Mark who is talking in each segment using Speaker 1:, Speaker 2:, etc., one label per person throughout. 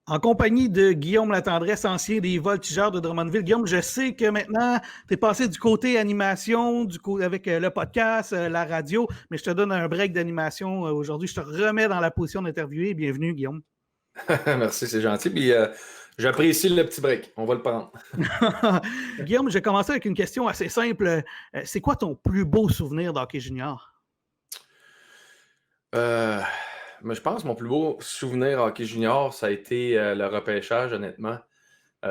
Speaker 1: En compagnie de Guillaume Latendresse, ancien des Voltigeurs de Drummondville. Guillaume, je sais que maintenant, tu es passé du côté animation, avec le podcast, la radio, mais je te donne un break d'animation aujourd'hui. Je te remets dans la position d'interviewer. Bienvenue, Guillaume.
Speaker 2: Merci, c'est gentil. Puis j'apprécie le petit break. On va le prendre.
Speaker 1: Guillaume, je vais commencer avec une question assez simple. C'est quoi ton plus beau souvenir d'hockey junior?
Speaker 2: Mais je pense que mon plus beau souvenir hockey junior, ça a été le repêchage, honnêtement. Tu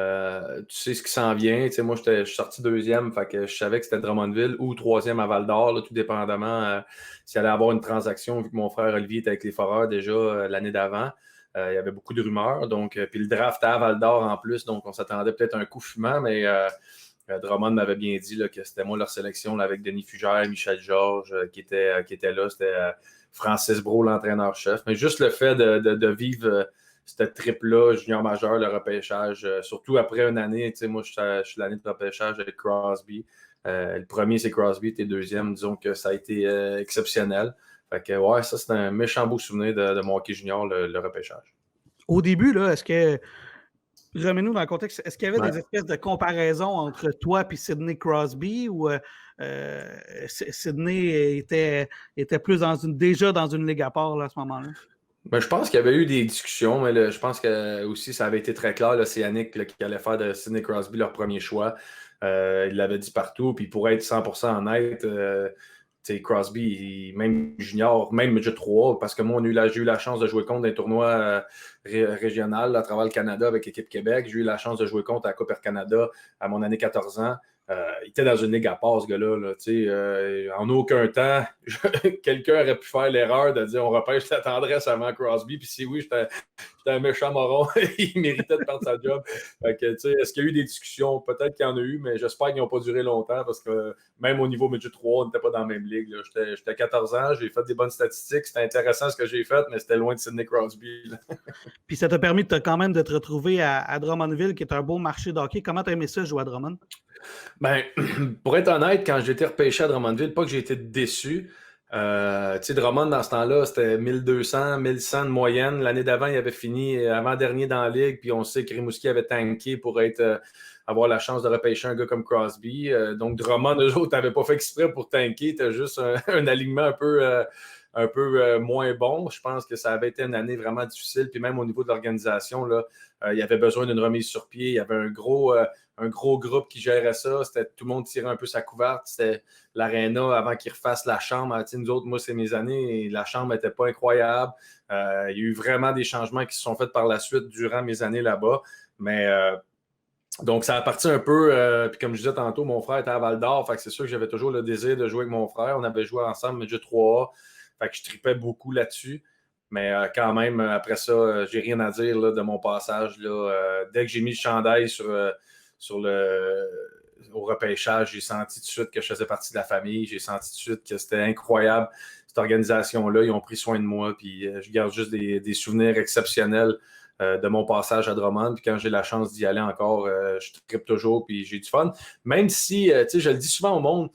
Speaker 2: sais ce qui s'en vient. Tu sais, moi, je suis sorti deuxième, fait que je savais que c'était Drummondville ou troisième à Val-d'Or, là, tout dépendamment s'il allait avoir une transaction, vu que mon frère Olivier était avec les Foreurs déjà l'année d'avant. Il y avait beaucoup de rumeurs. Donc, puis le draft à Val-d'Or en plus, donc on s'attendait peut-être à un coup fumant, mais Drummond m'avait bien dit là, que c'était moi leur sélection là, avec Denis Fugère, Michel Georges qui était là. C'était Francis Brault, l'entraîneur-chef. Mais juste le fait de vivre cette trip-là, junior majeur, le repêchage, surtout après une année, tu sais, moi, je suis l'année de repêchage avec Crosby. Le premier, c'est Crosby, t'es deuxième. Disons que ça a été exceptionnel. Fait que, ouais, ça, c'est un méchant beau souvenir de mon hockey junior, le repêchage.
Speaker 1: Au début, là, remets-nous dans le contexte, est-ce qu'il y avait
Speaker 2: Ouais.
Speaker 1: des espèces de comparaisons entre toi et Sidney Crosby ou Sidney était plus déjà dans une ligue à part là, à ce moment-là?
Speaker 2: Ben, je pense qu'il y avait eu des discussions, mais là, je pense que aussi ça avait été très clair. Là, c'est Yannick là, qui allait faire de Sidney Crosby leur premier choix. Il l'avait dit partout. Puis pour être 100% honnête, Crosby, même junior, même midget 3, parce que moi, j'ai eu la chance de jouer contre des tournois régionaux à travers le Canada avec l'équipe Québec. J'ai eu la chance de jouer contre à Coupe Air Canada à mon année 14 ans. Il était dans une ligue à part, ce gars-là. Là, en aucun temps, quelqu'un aurait pu faire l'erreur de dire on repêche la tendresse avant Crosby. Puis si oui, j'étais un méchant moron. Il méritait de perdre sa job. Fait que, est-ce qu'il y a eu des discussions? Peut-être qu'il y en a eu, mais j'espère qu'ils n'ont pas duré longtemps parce que même au niveau midget 3, on n'était pas dans la même ligue. J'étais 14 ans, j'ai fait des bonnes statistiques. C'était intéressant ce que j'ai fait, mais c'était loin de Sidney Crosby.
Speaker 1: Puis ça t'a permis quand même de te retrouver à Drummondville, qui est un beau marché de hockey. Comment t'as aimé ça, jouer à Drummond?
Speaker 2: Ben, pour être honnête, quand j'ai été repêché à Drummondville, pas que j'ai été déçu. Drummond, dans ce temps-là, c'était 1200, 1100 de moyenne. L'année d'avant, il avait fini avant-dernier dans la ligue, puis on sait que Rimouski avait tanké pour avoir la chance de repêcher un gars comme Crosby. Donc, Drummond, eux autres, n'avaient pas fait exprès pour tanker. C'était juste un alignement un peu moins bon. Je pense que ça avait été une année vraiment difficile. Puis même au niveau de l'organisation, là, il y avait besoin d'une remise sur pied. Il y avait un gros groupe qui gérait ça. Tout le monde tirait un peu sa couverte. C'était l'aréna avant qu'ils refassent la chambre. Nous autres, moi, c'est mes années et la chambre n'était pas incroyable. Il y a eu vraiment des changements qui se sont faits par la suite durant mes années là-bas. Mais donc, ça a parti un peu, puis comme je disais tantôt, mon frère était à Val-d'Or, fait que c'est sûr que j'avais toujours le désir de jouer avec mon frère. On avait joué ensemble, mais 3A, fait que je tripais beaucoup là-dessus. Mais quand même, après ça, j'ai rien à dire là, de mon passage. Là, dès que j'ai mis le chandail au repêchage, j'ai senti tout de suite que je faisais partie de la famille. J'ai senti tout de suite que c'était incroyable, cette organisation-là. Ils ont pris soin de moi, puis je garde juste des souvenirs exceptionnels de mon passage à Drummond. Puis quand j'ai la chance d'y aller encore, je trippe toujours, puis j'ai du fun. Même si, tu sais, je le dis souvent au monde,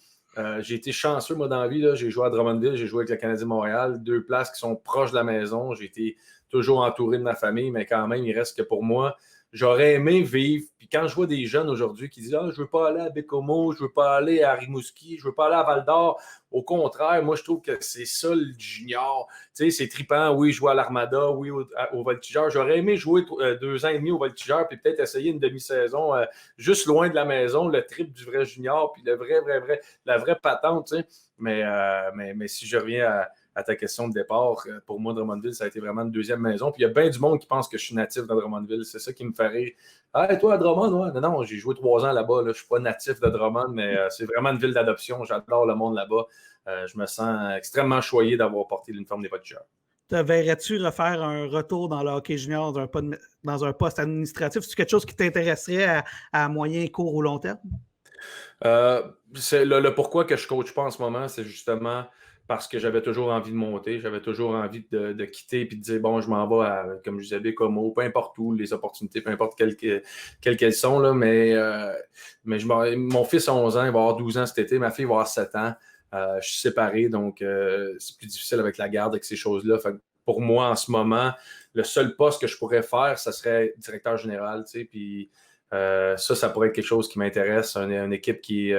Speaker 2: j'ai été chanceux, moi, dans la vie. Là. J'ai joué à Drummondville, j'ai joué avec le Canadien de Montréal, 2 places qui sont proches de la maison. J'ai été toujours entouré de ma famille, mais quand même, il reste que pour moi, j'aurais aimé vivre. Puis quand je vois des jeunes aujourd'hui qui disent « Ah, je veux pas aller à Bécomo, je veux pas aller à Rimouski, je veux pas aller à Val-d'Or », au contraire, moi, je trouve que c'est ça le junior. Tu sais, c'est trippant. Oui, jouer à l'Armada, oui, au Voltigeur. J'aurais aimé jouer 2 ans et demi au Voltigeur, puis peut-être essayer une demi-saison juste loin de la maison, le trip du vrai junior, puis la vraie patente, tu sais. Mais si je reviens à ta question de départ, pour moi, Drummondville, ça a été vraiment une deuxième maison. Puis il y a bien du monde qui pense que je suis natif de Drummondville. C'est ça qui me fait rire. Ah, toi, à Drummond, ouais. Non, j'ai joué 3 ans là-bas. Là. Je ne suis pas natif de Drummond, mais c'est vraiment une ville d'adoption. J'adore le monde là-bas. Je me sens extrêmement choyé d'avoir porté l'uniforme des Voltigeurs.
Speaker 1: Te verrais-tu refaire un retour dans le hockey junior dans un poste administratif? C'est quelque chose qui t'intéresserait à moyen, court ou long terme?
Speaker 2: C'est le pourquoi que je ne coach pas en ce moment, c'est justement parce que j'avais toujours envie de monter, j'avais toujours envie de quitter et de dire, bon, je m'en vais comme je disais, Bécomo, peu importe où, les opportunités, peu importe quelles qu'elles sont, là, mais mon fils a 11 ans, il va avoir 12 ans cet été, ma fille va avoir 7 ans. Je suis séparé, donc c'est plus difficile avec la garde, avec ces choses-là. Fait pour moi, en ce moment, le seul poste que je pourrais faire, ça serait directeur général, tu sais, puis ça pourrait être quelque chose qui m'intéresse, une équipe qui... tu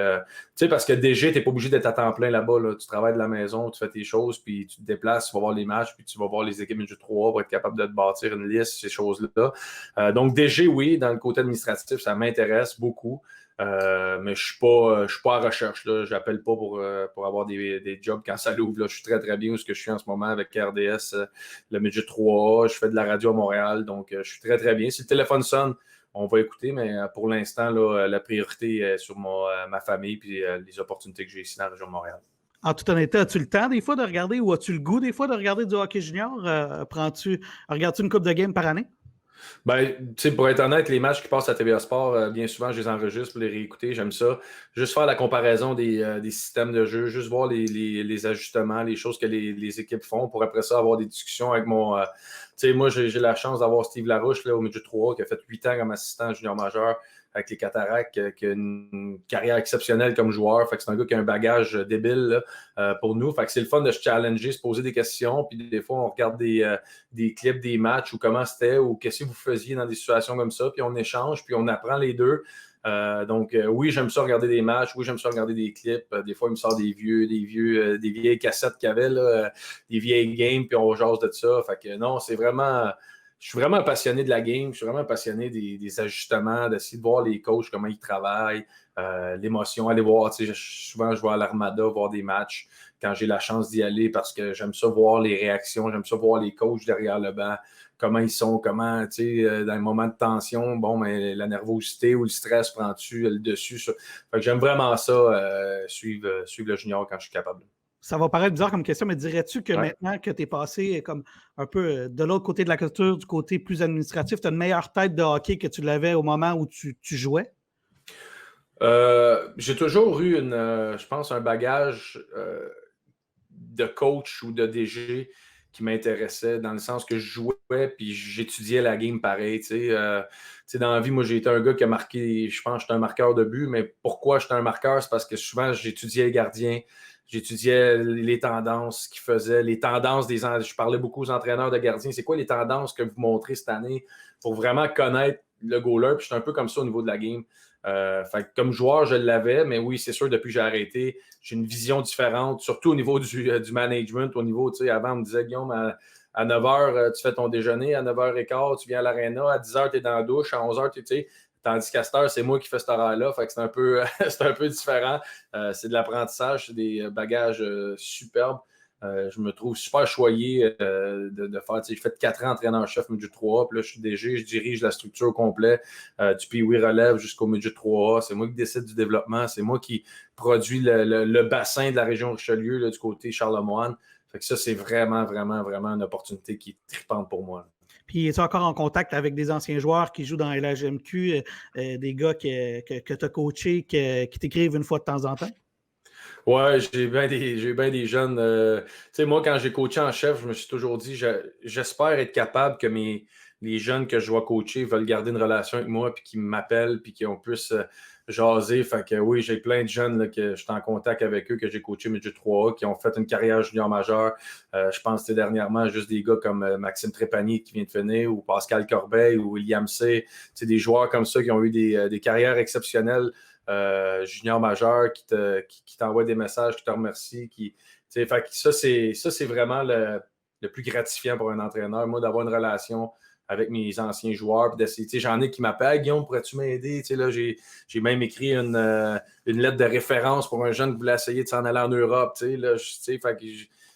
Speaker 2: sais, parce que DG, tu n'es pas obligé d'être à temps plein là-bas, là. Tu travailles de la maison, tu fais tes choses, puis tu te déplaces, tu vas voir les matchs, puis tu vas voir les équipes du 3 pour être capable de te bâtir une liste, ces choses-là. Donc, DG, oui, dans le côté administratif, ça m'intéresse beaucoup. Mais je suis pas à recherche. Je n'appelle pas pour avoir des jobs quand ça l'ouvre. Là. Je suis très, très bien où je suis en ce moment avec RDS, le midget 3A. Je fais de la radio à Montréal, donc je suis très, très bien. Si le téléphone sonne, on va écouter, mais pour l'instant, là, la priorité est sur ma famille et les opportunités que j'ai ici dans la région de Montréal.
Speaker 1: En toute honnêteté, as-tu le temps des fois de regarder ou as-tu le goût des fois de regarder du hockey junior? Regardes-tu une coupe de game par année?
Speaker 2: Ben, tu sais, pour être honnête, les matchs qui passent à TVA Sport, bien souvent, je les enregistre pour les réécouter. J'aime ça. Juste faire la comparaison des systèmes de jeu, juste voir les ajustements, les choses que les équipes font pour après ça avoir des discussions avec mon. Tu sais, moi, j'ai la chance d'avoir Steve Larouche là, au midget 3 qui a fait 8 ans comme assistant junior majeur avec les Cataractes, qui a une carrière exceptionnelle comme joueur. Fait que c'est un gars qui a un bagage débile là, pour nous. Fait que c'est le fun de se challenger, se poser des questions. Puis des fois, on regarde des clips, des matchs ou comment c'était ou qu'est-ce que vous faisiez dans des situations comme ça. Puis on échange, puis on apprend les deux. Donc, oui, j'aime ça regarder des matchs. Oui, j'aime ça regarder des clips. Des fois, il me sort des vieilles cassettes qu'il y avait, là, des vieilles games, puis on jase de ça. Fait que non, c'est vraiment... Je suis vraiment passionné de la game, je suis vraiment passionné des ajustements, d'essayer de voir les coachs, comment ils travaillent, l'émotion, aller voir, souvent je vais à l'Armada voir des matchs quand j'ai la chance d'y aller parce que j'aime ça voir les réactions, j'aime ça voir les coachs derrière le banc, comment ils sont, comment, dans les moments de tension, bon, mais la nervosité ou le stress prend-tu le dessus. Ça. Fait que j'aime vraiment ça, suivre le junior quand je suis capable.
Speaker 1: Ça va paraître bizarre comme question, mais dirais-tu que maintenant que tu es passé comme un peu de l'autre côté de la culture, du côté plus administratif, tu as une meilleure tête de hockey que tu l'avais au moment où tu jouais?
Speaker 2: J'ai toujours eu je pense, un bagage de coach ou de DG qui m'intéressait dans le sens que je jouais puis j'étudiais la game pareil. Dans la vie, moi, j'ai été un gars qui a marqué, je pense que j'étais un marqueur de but, mais pourquoi j'étais un marqueur? C'est parce que souvent, j'étudiais les gardiens, j'étudiais les tendances qu'ils faisaient, les tendances je parlais beaucoup aux entraîneurs de gardiens. C'est quoi les tendances que vous montrez cette année pour vraiment connaître le goaler? Puis j'étais un peu comme ça au niveau de la game. Fait que comme joueur, je l'avais, mais oui, c'est sûr, depuis que j'ai arrêté, j'ai une vision différente, surtout au niveau du management. Au niveau, tu sais, avant, on me disait, Guillaume, à 9h, tu fais ton déjeuner, à 9h15, tu viens à l'aréna, à 10h, tu es dans la douche, à 11h, tu sais, tandis qu'à cette heure, c'est moi qui fais cet horaire-là. Fait que c'est un peu, c'est un peu différent. C'est de l'apprentissage, c'est des bagages superbes. Je me trouve super choyé de faire. J'ai fait 4 ans entraîneur-chef midget 3A, puis là, je suis DG, je dirige la structure au complet du Pee-Wee relève jusqu'au midget 3A. C'est moi qui décide du développement, c'est moi qui produis le bassin de la région Richelieu là, du côté Charlemagne. Fait que ça, c'est vraiment, vraiment, vraiment une opportunité qui est trippante pour moi.
Speaker 1: Puis, es-tu encore en contact avec des anciens joueurs qui jouent dans LHMQ, des gars que tu as coachés, qui t'écrivent une fois de temps en temps?
Speaker 2: Ouais, j'ai bien des jeunes. Tu sais, moi, quand j'ai coaché en chef, je me suis toujours dit, j'espère être capable que les jeunes que je dois coacher veulent garder une relation avec moi, puis qu'ils m'appellent, puis qu'on puisse jaser. Fait que oui, j'ai plein de jeunes là, que je suis en contact avec eux, que j'ai coaché midget 3A, qui ont fait une carrière junior majeure. Je pense dernièrement juste des gars comme Maxime Trépanier qui vient de finir, ou Pascal Corbeil, ou William C. C'est des joueurs comme ça qui ont eu des carrières exceptionnelles. Junior majeur qui t'envoie des messages, qui te remercie. Fait que ça, c'est vraiment le plus gratifiant pour un entraîneur, moi, d'avoir une relation avec mes anciens joueurs, puis d'essayer. J'en ai qui m'appellent, Guillaume, pourrais-tu m'aider? Là, j'ai même écrit une lettre de référence pour un jeune qui voulait essayer de s'en aller en Europe. Fait que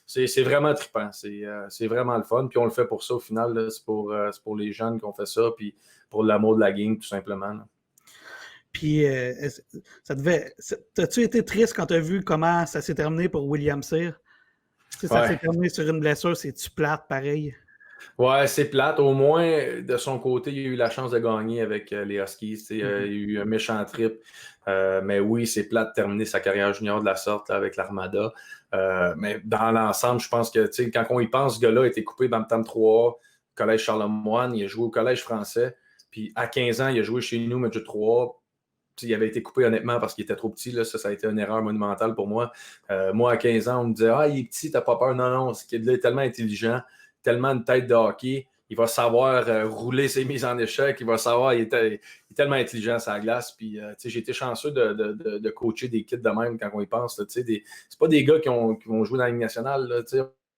Speaker 2: c'est vraiment trippant. C'est vraiment le fun. Puis on le fait pour ça au final. Là, c'est pour les jeunes qu'on fait ça, puis pour l'amour de la game, tout simplement. Là.
Speaker 1: Puis, t'as-tu été triste quand tu as vu comment ça s'est terminé pour William Cyr? Ça s'est terminé sur une blessure, c'est-tu plate, pareil?
Speaker 2: Ouais, c'est plate. Au moins, de son côté, il a eu la chance de gagner avec les Huskies. Il a eu un méchant trip. Mais oui, c'est plate de terminer sa carrière junior de la sorte là, avec l'Armada. Mais dans l'ensemble, je pense que quand on y pense, ce gars-là a été coupé Bantam 3A, Collège Charlemagne. Il a joué au Collège français. Puis à 15 ans, il a joué chez nous, Midget 3A. Il avait été coupé honnêtement parce qu'il était trop petit. Là. Ça a été une erreur monumentale pour moi. Moi, à 15 ans, on me disait « Ah, il est petit, t'as pas peur? » Non, non, ce kid-là est tellement intelligent, tellement une tête de hockey. Il va savoir rouler ses mises en échec. Il va savoir, il est tellement intelligent sur la glace. Puis, j'ai été chanceux de coacher des kids de même quand on y pense. C'est pas des gars qui vont jouer dans la Ligue nationale. Là,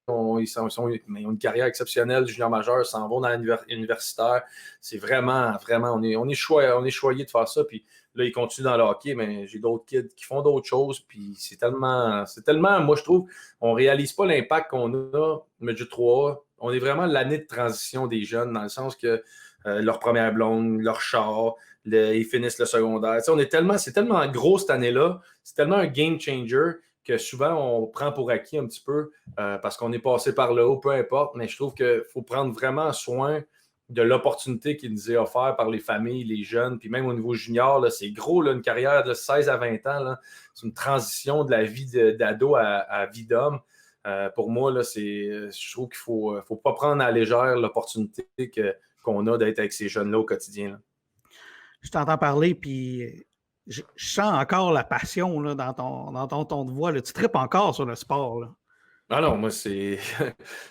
Speaker 2: ils ont une carrière exceptionnelle, junior majeur, s'en vont dans l'universitaire. C'est vraiment, vraiment, on est choyé de faire ça. Puis là, ils continuent dans le hockey, mais j'ai d'autres kids qui font d'autres choses. Puis c'est tellement, moi, je trouve, on ne réalise pas l'impact qu'on a, Midget 3A. On est vraiment l'année de transition des jeunes, dans le sens que leur première blonde, leur char, ils finissent le secondaire. C'est tellement gros cette année-là, c'est tellement un game changer que souvent on prend pour acquis un petit peu parce qu'on est passé par le haut, peu importe, mais je trouve qu'il faut prendre vraiment soin de l'opportunité qui nous est offerte par les familles, les jeunes, puis même au niveau junior, là, c'est gros, là, une carrière de 16 à 20 ans, là, c'est une transition de la vie d'ado à vie d'homme. Pour moi, là, je trouve qu'il ne faut pas prendre à la légère l'opportunité qu'on a d'être avec ces jeunes-là au quotidien. Là.
Speaker 1: Je t'entends parler, puis je sens encore la passion là, dans ton ton de voix. Là. Tu tripes encore sur le sport. Là.
Speaker 2: Ah non, moi, je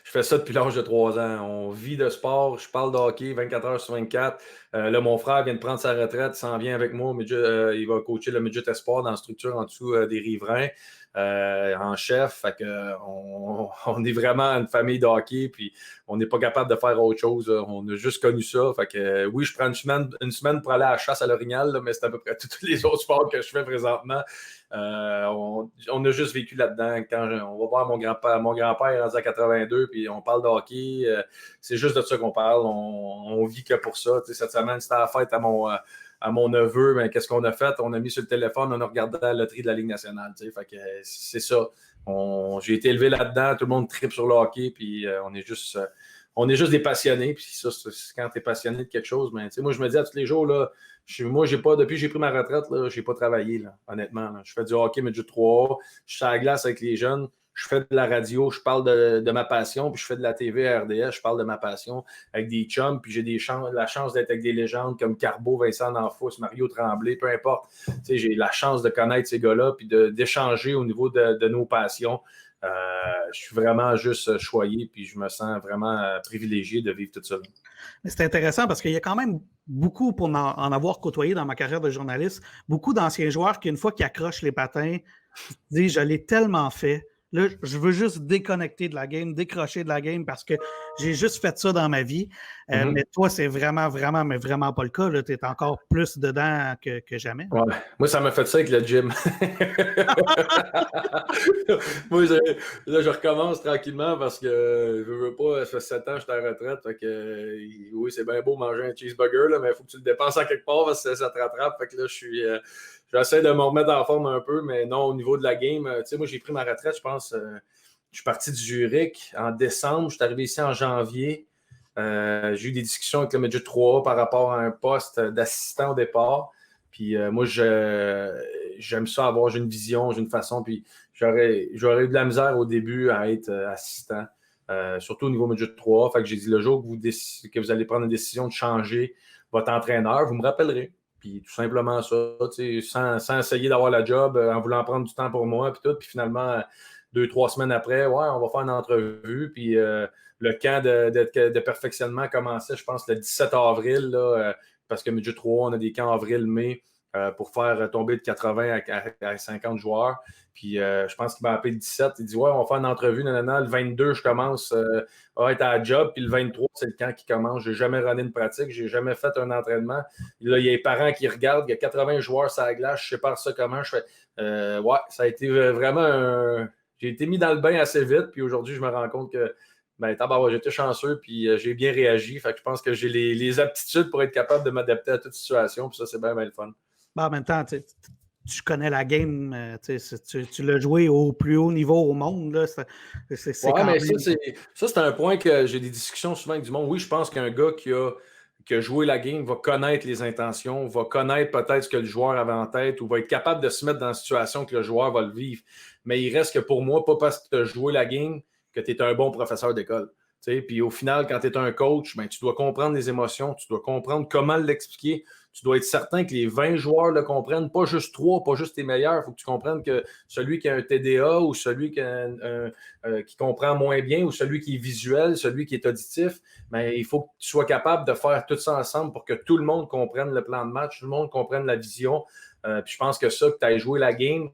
Speaker 2: fais ça depuis l'âge de 3 ans. On vit de sport, je parle de hockey 24 heures sur 24. Là, mon frère vient de prendre sa retraite, il s'en vient avec moi. Il va coacher le Midget Espoir dans la structure en dessous des Riverains. En chef, fait que on est vraiment une famille de hockey, puis on n'est pas capable de faire autre chose. On a juste connu ça. Fait que oui, je prends une semaine pour aller à la chasse à l'Orignal, là, mais c'est à peu près tous les autres sports que je fais présentement. On a juste vécu là-dedans. Quand on va voir mon grand-père est rendu à 82, puis on parle de hockey. C'est juste de ça qu'on parle. On vit que pour ça. T'sais, cette semaine, c'était la fête à mon neveu, ben, qu'est-ce qu'on a fait? On a mis sur le téléphone, on a regardé la loterie de la Ligue nationale. Fait que c'est ça. J'ai été élevé là-dedans, tout le monde tripe sur le hockey, puis on est juste des passionnés. Puis ça, quand tu es passionné de quelque chose, ben, moi, je me dis à tous les jours, là, depuis que j'ai pris ma retraite, je n'ai pas travaillé, là, honnêtement. Là. Je fais du hockey, mais du 3A. Je suis à la glace avec les jeunes. Je fais de la radio, je parle de ma passion, puis je fais de la TV à RDS, je parle de ma passion avec des chums, puis j'ai la chance d'être avec des légendes comme Carbo, Vincent D'Anfos, Mario Tremblay, peu importe. J'ai la chance de connaître ces gars-là, puis d'échanger au niveau de nos passions. Je suis vraiment juste choyé, puis je me sens vraiment privilégié de vivre tout ça.
Speaker 1: C'est intéressant parce qu'il y a quand même beaucoup, pour en avoir côtoyé dans ma carrière de journaliste, beaucoup d'anciens joueurs qui, une fois qu'ils accrochent les patins, disent « je l'ai tellement fait ». Là, je veux juste déconnecter de la game, décrocher de la game parce que j'ai juste fait ça dans ma vie. Mais toi, c'est vraiment, vraiment, mais vraiment pas le cas. Tu es encore plus dedans que jamais.
Speaker 2: Ouais. Moi, ça m'a fait ça avec le gym. Moi, là, je recommence tranquillement parce que je veux pas, ça fait 7 ans que je suis à la retraite. Fait que, oui, c'est bien beau manger un cheeseburger, là, mais il faut que tu le dépenses à quelque part parce que ça te rattrape. Fait que là, j'essaie de me remettre en forme un peu, mais non, au niveau de la game, tu sais, moi, j'ai pris ma retraite, je pense. Je suis parti de Zurich en décembre. Je suis arrivé ici en janvier. J'ai eu des discussions avec le Midget 3A par rapport à un poste d'assistant au départ. Puis moi, j'aime ça j'ai une vision, j'ai une façon. Puis j'aurais eu de la misère au début à être assistant, surtout au niveau Midget 3A. Fait que j'ai dit le jour que vous allez prendre une décision de changer votre entraîneur, vous me rappellerez. Puis tout simplement ça, sans essayer d'avoir la job, en voulant prendre du temps pour moi, puis tout. Puis finalement, 2-3 semaines après, ouais, on va faire une entrevue. Puis le camp de perfectionnement commençait, je pense, le 17 avril, là, parce que Midget 3, on a des camps avril-mai pour faire tomber de 80 à 50 joueurs. Puis je pense qu'il m'a appelé le 17. Il dit ouais, on va faire une entrevue. Nanana. Le 22, je commence à être à la job. Puis le 23, c'est le camp qui commence. Je n'ai jamais runné une pratique. Je n'ai jamais fait un entraînement. Là, il y a les parents qui regardent. Il y a 80 joueurs sur la glace. Je sépare ça comment. Je fais ouais, ça a été vraiment J'ai été mis dans le bain assez vite. Puis aujourd'hui, je me rends compte que j'étais chanceux, puis j'ai bien réagi. Fait que je pense que j'ai les aptitudes pour être capable de m'adapter à toute situation. Puis ça, c'est bien le fun.
Speaker 1: En même temps, tu connais la game, tu l'as joué au plus haut niveau au monde. Là, c'est
Speaker 2: ouais,
Speaker 1: quand
Speaker 2: mais
Speaker 1: même...
Speaker 2: ça, c'est un point que j'ai des discussions souvent avec du monde. Oui, je pense qu'un gars qui a joué la game va connaître les intentions, va connaître peut-être ce que le joueur avait en tête ou va être capable de se mettre dans la situation que le joueur va le vivre. Mais il reste que pour moi, pas parce que tu as joué la game que tu es un bon professeur d'école. Puis au final, quand tu es un coach, ben, tu dois comprendre les émotions, tu dois comprendre comment l'expliquer. Tu dois être certain que les 20 joueurs le comprennent, pas juste 3, pas juste les meilleurs. Il faut que tu comprennes que celui qui a un TDA ou celui qui comprend moins bien ou celui qui est visuel, celui qui est auditif, ben, il faut que tu sois capable de faire tout ça ensemble pour que tout le monde comprenne le plan de match, tout le monde comprenne la vision. Puis je pense que ça, que tu ailles jouer la game,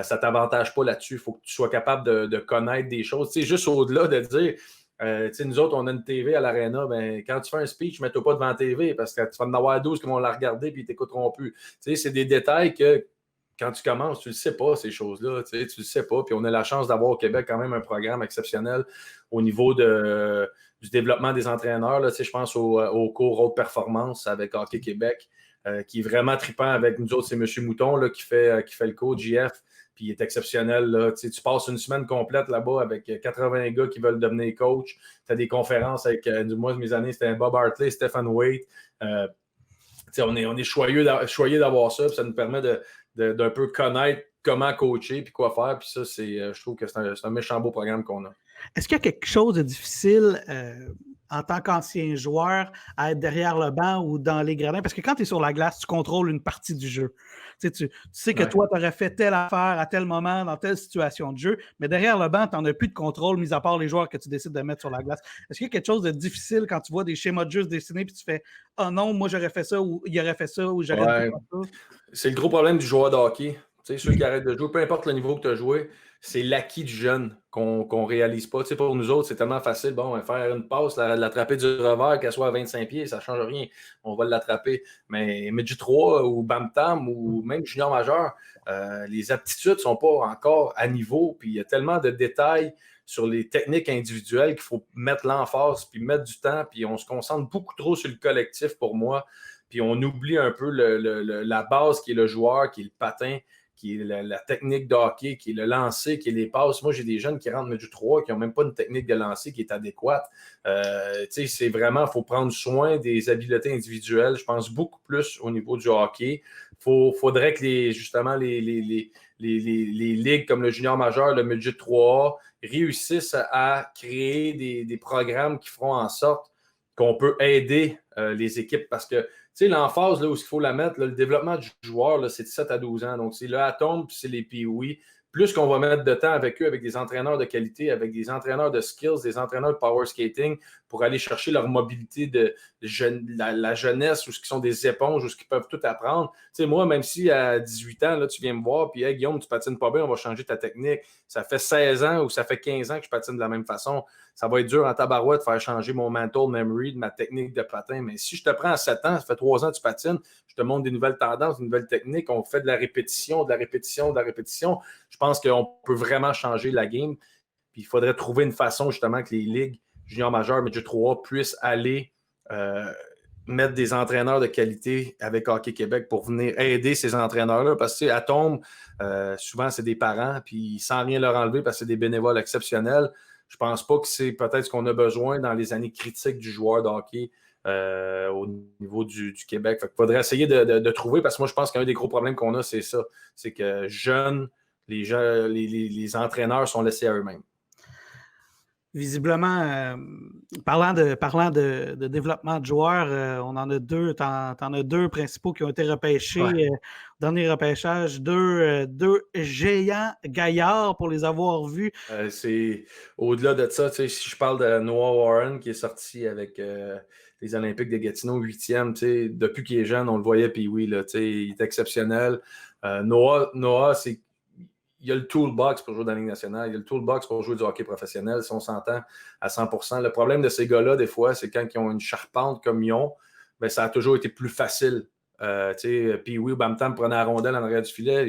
Speaker 2: ça ne t'avantage pas là-dessus. Il faut que tu sois capable de connaître des choses. Tu sais, juste au-delà de dire, nous autres, on a une TV à l'Arena, ben, quand tu fais un speech, mets-toi pas devant la TV parce que tu vas en avoir 12 qui vont la regarder et ils ne t'écouteront plus. Tu sais, c'est des détails que quand tu commences, tu ne le sais pas, ces choses-là. Tu ne le sais pas. Puis on a la chance d'avoir au Québec quand même un programme exceptionnel au niveau du développement des entraîneurs. Là, je pense au cours Haute Performance avec Hockey Québec, qui est vraiment trippant avec nous autres. C'est M. Mouton là, qui fait le coach JF. Puis il est exceptionnel. Là. Tu passes une semaine complète là-bas avec 80 gars qui veulent devenir coach. Tu as des conférences avec, du moins de mes années, c'était Bob Hartley, Stephen Waite. On est choyés d'avoir ça. Puis ça nous permet d'un peu connaître comment coacher puis quoi faire. Puis ça, je trouve que c'est un méchant beau programme qu'on a.
Speaker 1: Est-ce qu'il y a quelque chose de difficile en tant qu'ancien joueur à être derrière le banc ou dans les gradins? Parce que quand tu es sur la glace, tu contrôles une partie du jeu. Tu sais que toi, tu aurais fait telle affaire à tel moment, dans telle situation de jeu, mais derrière le banc, tu n'en as plus de contrôle, mis à part les joueurs que tu décides de mettre sur la glace. Est-ce qu'il y a quelque chose de difficile quand tu vois des schémas de jeu se dessiner puis tu fais « Oh non, moi j'aurais fait ça » ou « Il aurait fait ça » ou « J'aurais dû faire ça ».
Speaker 2: C'est le gros problème du joueur de hockey. Ceux qui arrêtent de jouer, peu importe le niveau que tu as joué, c'est l'acquis du jeune qu'on ne réalise pas. Pour nous autres, c'est tellement facile. Bon, faire une passe, l'attraper du revers, qu'elle soit à 25 pieds, ça ne change rien. On va l'attraper. Mais Midget 3 ou Bam-Tam ou même junior majeur, les aptitudes ne sont pas encore à niveau. Puis il y a tellement de détails sur les techniques individuelles qu'il faut mettre l'emphase, puis mettre du temps. Puis on se concentre beaucoup trop sur le collectif pour moi. Puis on oublie un peu la base qui est le joueur, qui est le patin, qui est la technique de hockey, qui est le lancer, qui est les passes. Moi, j'ai des jeunes qui rentrent du 3 qui n'ont même pas une technique de lancer qui est adéquate. C'est vraiment, il faut prendre soin des habiletés individuelles. Je pense beaucoup plus au niveau du hockey. Faudrait que justement les ligues comme le junior majeur, le midget 3A réussissent à créer des programmes qui feront en sorte qu'on peut aider les équipes parce que l'emphase là, où il faut la mettre, là, le développement du joueur, là, c'est de 7 à 12 ans. Donc, c'est le Atom puis c'est les Pee-Wee. Plus qu'on va mettre de temps avec eux, avec des entraîneurs de qualité, avec des entraîneurs de skills, des entraîneurs de power skating pour aller chercher leur mobilité de la jeunesse, ou ce qui sont des éponges, ou ce qu'ils peuvent tout apprendre. Moi, même si à 18 ans, là, tu viens me voir, puis hey, Guillaume, tu patines pas bien, on va changer ta technique. Ça fait 16 ans ou ça fait 15 ans que je patine de la même façon. Ça va être dur en tabarouette de faire changer mon mental memory de ma technique de patin. Mais si je te prends à 7 ans, ça fait 3 ans que tu patines, je te montre des nouvelles tendances, des nouvelles techniques, on fait de la répétition, de la répétition, de la répétition. Je pense qu'on peut vraiment changer la game. Puis il faudrait trouver une façon justement que les ligues junior majeur, midget 3 puissent aller mettre des entraîneurs de qualité avec Hockey Québec pour venir aider ces entraîneurs-là. Parce que à Tombe, souvent, c'est des parents, puis sans rien leur enlever parce que c'est des bénévoles exceptionnels. Je pense pas que c'est peut-être ce qu'on a besoin dans les années critiques du joueur de hockey au niveau du Québec. Il faudrait essayer de trouver, parce que moi, je pense qu'un des gros problèmes qu'on a, c'est ça. C'est que jeunes, les entraîneurs sont laissés à eux-mêmes.
Speaker 1: Visiblement, parlant de développement de joueurs, on en a deux. T'en as deux principaux qui ont été repêchés. Dernier repêchage, deux géants gaillards pour les avoir vus.
Speaker 2: C'est au-delà de ça, si je parle de Noah Warren qui est sorti avec les Olympiques de Gatineau, 8e, depuis qu'il est jeune, on le voyait, puis oui, là, il est exceptionnel. Noah, il y a le toolbox pour jouer dans la Ligue nationale, il y a le toolbox pour jouer du hockey professionnel, si on s'entend à 100%. Le problème de ces gars-là, des fois, c'est quand ils ont une charpente comme ils ont, ben, ça a toujours été plus facile. Puis oui, Bam-Tam prenait la rondelle en arrière du filet,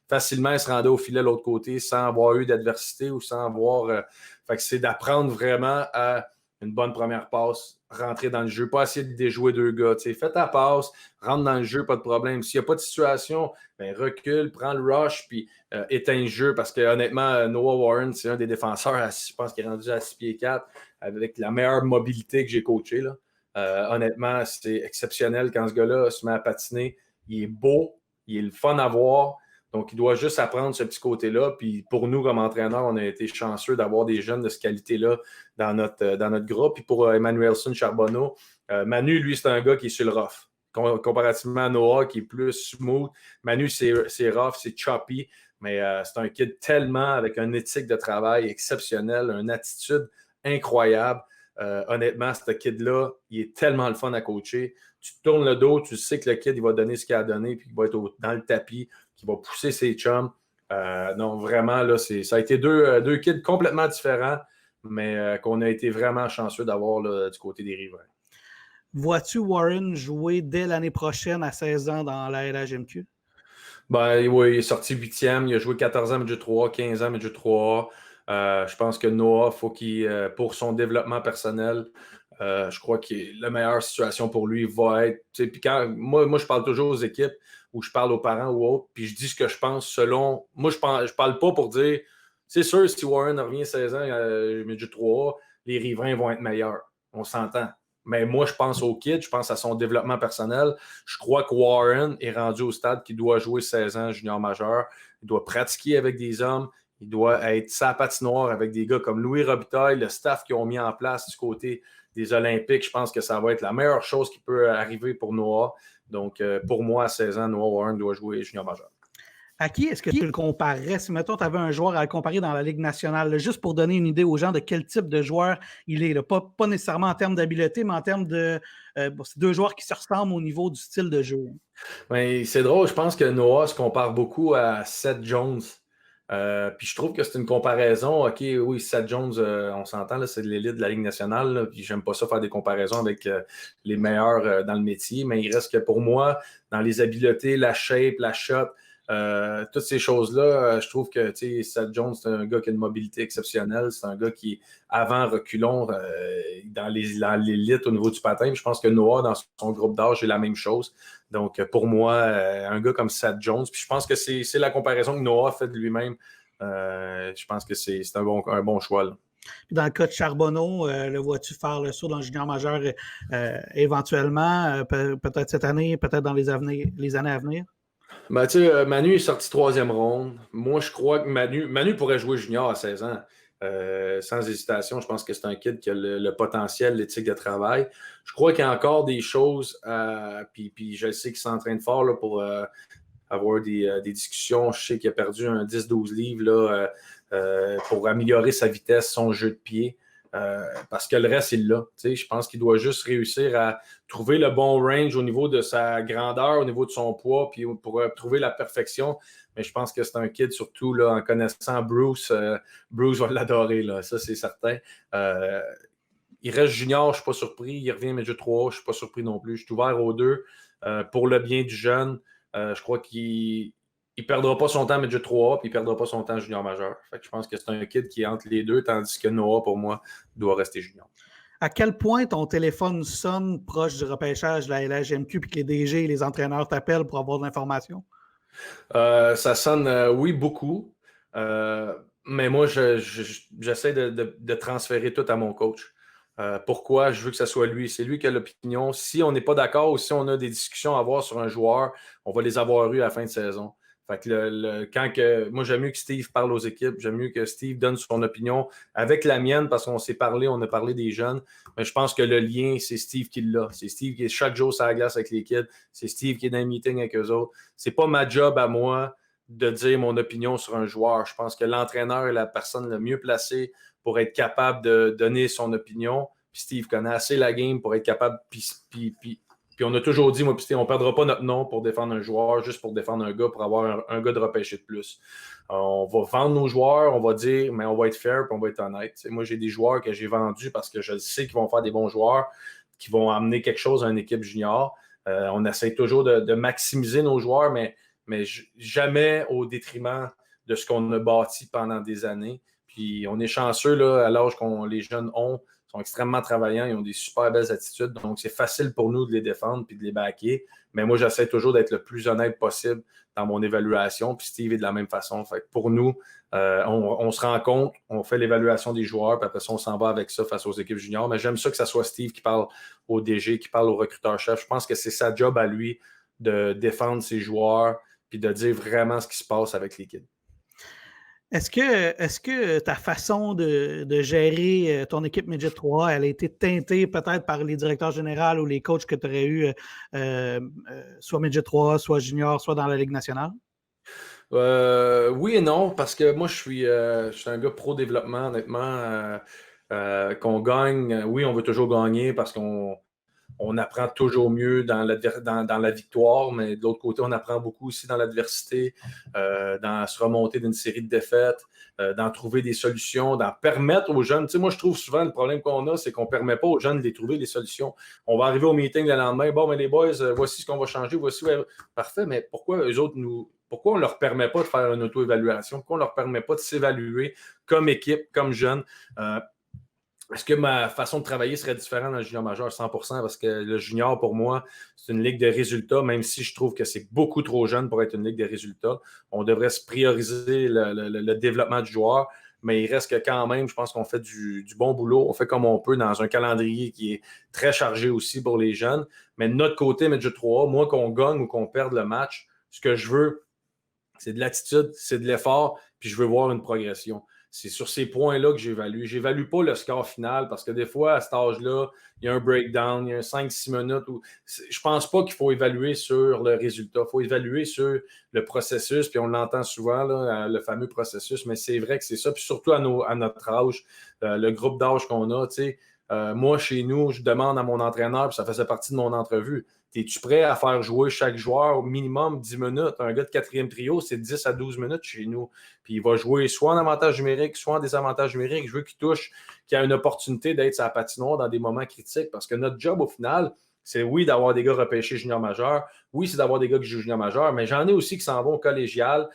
Speaker 2: facilement, il se rendait au filet de l'autre côté sans avoir eu d'adversité ou sans avoir... fait que c'est d'apprendre vraiment à une bonne première passe, rentrer dans le jeu, pas essayer de déjouer deux gars. Fais ta passe, rentre dans le jeu, pas de problème. S'il n'y a pas de situation, ben recule, prends le rush, puis éteins le jeu. Parce que honnêtement, Noah Warren, c'est un des défenseurs, je pense qu'il est rendu à 6 pieds 4, avec la meilleure mobilité que j'ai coaché. Là. Honnêtement, c'est exceptionnel quand ce gars-là se met à patiner. Il est beau, il est le fun à voir. Donc, il doit juste apprendre ce petit côté-là. Puis pour nous, comme entraîneur, on a été chanceux d'avoir des jeunes de cette qualité-là dans notre groupe. Puis pour Emmanuelson Charbonneau, Manu, lui, c'est un gars qui est sur le rough. Comparativement à Noah, qui est plus smooth. Manu, c'est rough, c'est choppy. Mais c'est un kid tellement avec une éthique de travail exceptionnelle, une attitude incroyable. Honnêtement, ce kid-là, il est tellement le fun à coacher. Tu te tournes le dos, tu sais que le kid, il va donner ce qu'il a donné, puis il va être dans le tapis, qu'il va pousser ses chums. Non, vraiment, là, ça a été deux kids complètement différents, mais qu'on a été vraiment chanceux d'avoir là, du côté des Riverains.
Speaker 1: Vois-tu Warren jouer dès l'année prochaine à 16 ans dans la LHMQ?
Speaker 2: Ben, oui, il est sorti 8e, il a joué 14 ans midget 3, 15 ans midget 3. Je pense que Noah, faut qu'il, pour son développement personnel, je crois que la meilleure situation pour lui va être. Puis moi, je parle toujours aux équipes ou je parle aux parents ou autres, puis je dis ce que je pense selon. Moi, je parle pas pour dire c'est sûr, si Warren revient 16 ans, midget 3, les riverains vont être meilleurs. On s'entend. Mais moi, je pense au kid, je pense à son développement personnel. Je crois que Warren est rendu au stade qu'il doit jouer 16 ans junior majeur. Il doit pratiquer avec des hommes. Il doit être sa patinoire avec des gars comme Louis Robitaille, le staff qu'ils ont mis en place du côté des Olympiques. Je pense que ça va être la meilleure chose qui peut arriver pour Noah. Donc, pour moi, à 16 ans, Noah Warren doit jouer junior majeur.
Speaker 1: À qui est-ce que tu le comparerais? Si, mettons, tu avais un joueur à le comparer dans la Ligue nationale, là, juste pour donner une idée aux gens de quel type de joueur il est. Là. Pas nécessairement en termes d'habileté, mais en termes de... c'est deux joueurs qui se ressemblent au niveau du style de jeu.
Speaker 2: Ben, c'est drôle, je pense que Noah se compare beaucoup à Seth Jones. Puis je trouve que c'est une comparaison. OK, oui, Seth Jones, on s'entend, là, c'est de l'élite de la Ligue nationale. Là, puis j'aime pas ça faire des comparaisons avec les meilleurs dans le métier, mais il reste que pour moi, dans les habiletés, la shape, la shot, toutes ces choses-là, je trouve que Seth Jones, c'est un gars qui a une mobilité exceptionnelle. C'est un gars qui est avant reculons dans l'élite au niveau du patin. Puis je pense que Noah, dans son groupe d'âge, est la même chose. Donc, pour moi, un gars comme Seth Jones, puis je pense que c'est la comparaison que Noah fait de lui-même. Je pense que c'est un bon choix. Là.
Speaker 1: Dans le cas de Charbonneau, le vois-tu faire le saut dans le junior majeur éventuellement, peut-être cette année, peut-être dans les années à venir?
Speaker 2: Ben, tu sais, Manu est sorti 3e ronde. Moi, je crois que Manu pourrait jouer junior à 16 ans. Sans hésitation, je pense que c'est un kid qui a le potentiel, l'éthique de travail. Je crois qu'il y a encore des choses, puis je sais qu'il s'entraîne fort là, pour avoir des discussions. Je sais qu'il a perdu un 10-12 livres là, pour améliorer sa vitesse, son jeu de pied. Parce que le reste, il l'a. Je pense qu'il doit juste réussir à trouver le bon range au niveau de sa grandeur, au niveau de son poids, puis pour trouver la perfection. Mais je pense que c'est un kid, surtout là, en connaissant Bruce. Bruce va l'adorer, là, ça c'est certain. Il reste junior, je ne suis pas surpris. Il revient midget 3, je ne suis pas surpris non plus. Je suis ouvert aux deux. Pour le bien du jeune, je crois qu'il ne perdra pas son temps midget 3 puis il ne perdra pas son temps junior majeur. Fait que je pense que c'est un kid qui est entre les deux, tandis que Noah, pour moi, doit rester junior.
Speaker 1: À quel point ton téléphone sonne proche du repêchage de la LHMQ puis que les DG et les entraîneurs t'appellent pour avoir de l'information?
Speaker 2: Ça sonne, oui, beaucoup. Mais moi, j'essaie de transférer tout à mon coach. Pourquoi? Je veux que ce soit lui. C'est lui qui a l'opinion. Si on n'est pas d'accord ou si on a des discussions à avoir sur un joueur, on va les avoir eues à la fin de saison. Fait que moi, j'aime mieux que Steve parle aux équipes. J'aime mieux que Steve donne son opinion avec la mienne parce qu'on s'est parlé, on a parlé des jeunes. Mais je pense que le lien, c'est Steve qui l'a. C'est Steve qui est chaque jour sur la glace avec les kids. C'est Steve qui est dans les meetings avec eux autres. C'est pas ma job à moi de dire mon opinion sur un joueur. Je pense que l'entraîneur est la personne la mieux placée pour être capable de donner son opinion. Puis Steve connaît assez la game pour être capable. Puis on a toujours dit, moi, puis on ne perdra pas notre nom pour défendre un joueur, juste pour défendre un gars, pour avoir un gars de repêché de plus. On va vendre nos joueurs, on va dire, mais on va être fair, puis on va être honnête. T'sais, moi, j'ai des joueurs que j'ai vendus parce que je sais qu'ils vont faire des bons joueurs, qui vont amener quelque chose à une équipe junior. On essaie toujours de maximiser nos joueurs, mais jamais au détriment de ce qu'on a bâti pendant des années. Puis on est chanceux là, à l'âge qu'on les jeunes ont, sont extrêmement travaillants, ils ont des super belles attitudes, donc c'est facile pour nous de les défendre puis de les backer. Mais moi, j'essaie toujours d'être le plus honnête possible dans mon évaluation, puis Steve est de la même façon. Fait que pour nous, on se rend compte, on fait l'évaluation des joueurs, puis après ça, on s'en va avec ça face aux équipes juniors. Mais j'aime ça que ça soit Steve qui parle au DG, qui parle au recruteur-chef. Je pense que c'est sa job à lui de défendre ses joueurs, puis de dire vraiment ce qui se passe avec les kids.
Speaker 1: Est-ce que ta façon de gérer ton équipe Midget 3, elle a été teintée peut-être par les directeurs généraux ou les coachs que tu aurais eu, soit Midget 3, soit junior, soit dans la Ligue nationale?
Speaker 2: Oui et non, parce que moi, je suis un gars pro-développement, honnêtement. Qu'on gagne, oui, on veut toujours gagner parce qu'on apprend toujours mieux dans la victoire, mais de l'autre côté, on apprend beaucoup aussi dans l'adversité, dans se remonter d'une série de défaites, d'en trouver des solutions, d'en permettre aux jeunes. Tu sais, moi, je trouve souvent le problème qu'on a, c'est qu'on ne permet pas aux jeunes de les trouver des solutions. On va arriver au meeting le lendemain, bon, mais les boys, voici ce qu'on va changer, voici. Ouais, parfait, mais pourquoi eux autres Pourquoi on ne leur permet pas de faire une auto-évaluation? Pourquoi on ne leur permet pas de s'évaluer comme équipe, comme jeunes? Est-ce que ma façon de travailler serait différente dans le junior majeur 100%? Parce que le junior, pour moi, c'est une ligue de résultats, même si je trouve que c'est beaucoup trop jeune pour être une ligue de résultats. On devrait se prioriser le développement du joueur, mais il reste que quand même, je pense qu'on fait du bon boulot. On fait comme on peut dans un calendrier qui est très chargé aussi pour les jeunes. Mais de notre côté, Midget 3, moi, qu'on gagne ou qu'on perde le match, ce que je veux, c'est de l'attitude, c'est de l'effort, puis je veux voir une progression. C'est sur ces points-là que j'évalue. Je n'évalue pas le score final parce que des fois, à cet âge-là, il y a un breakdown, il y a 5-6 minutes. Je ne pense pas qu'il faut évaluer sur le résultat. Il faut évaluer sur le processus, puis on l'entend souvent, là, le fameux processus, mais c'est vrai que c'est ça. Puis surtout à notre âge, le groupe d'âge qu'on a, tu sais, moi, chez nous, je demande à mon entraîneur, puis ça faisait partie de mon entrevue, es-tu prêt à faire jouer chaque joueur au minimum 10 minutes? Un gars de quatrième trio, c'est 10 à 12 minutes chez nous. Puis il va jouer soit en avantage numérique, soit en désavantage numérique. Je veux qu'il touche, qu'il ait une opportunité d'être sa patinoire dans des moments critiques. Parce que notre job, au final, c'est oui d'avoir des gars repêchés junior majeur. Oui, c'est d'avoir des gars qui jouent junior majeur. Mais j'en ai aussi qui s'en vont au collégial.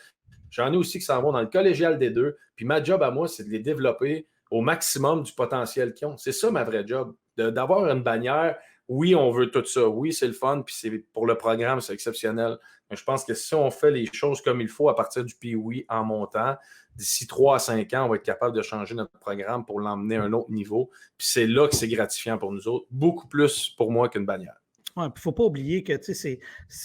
Speaker 2: J'en ai aussi qui s'en vont dans le collégial des deux. Puis ma job à moi, c'est de les développer au maximum du potentiel qu'ils ont. C'est ça ma vraie job. D'avoir une bannière. Oui, on veut tout ça. Oui, c'est le fun, puis c'est pour le programme, c'est exceptionnel. Mais je pense que si on fait les choses comme il faut à partir du PWI en montant, d'ici 3 à 5 ans, on va être capable de changer notre programme pour l'emmener à un autre niveau. Puis c'est là que c'est gratifiant pour nous autres. Beaucoup plus pour moi qu'une bannière.
Speaker 1: Il ne faut pas oublier que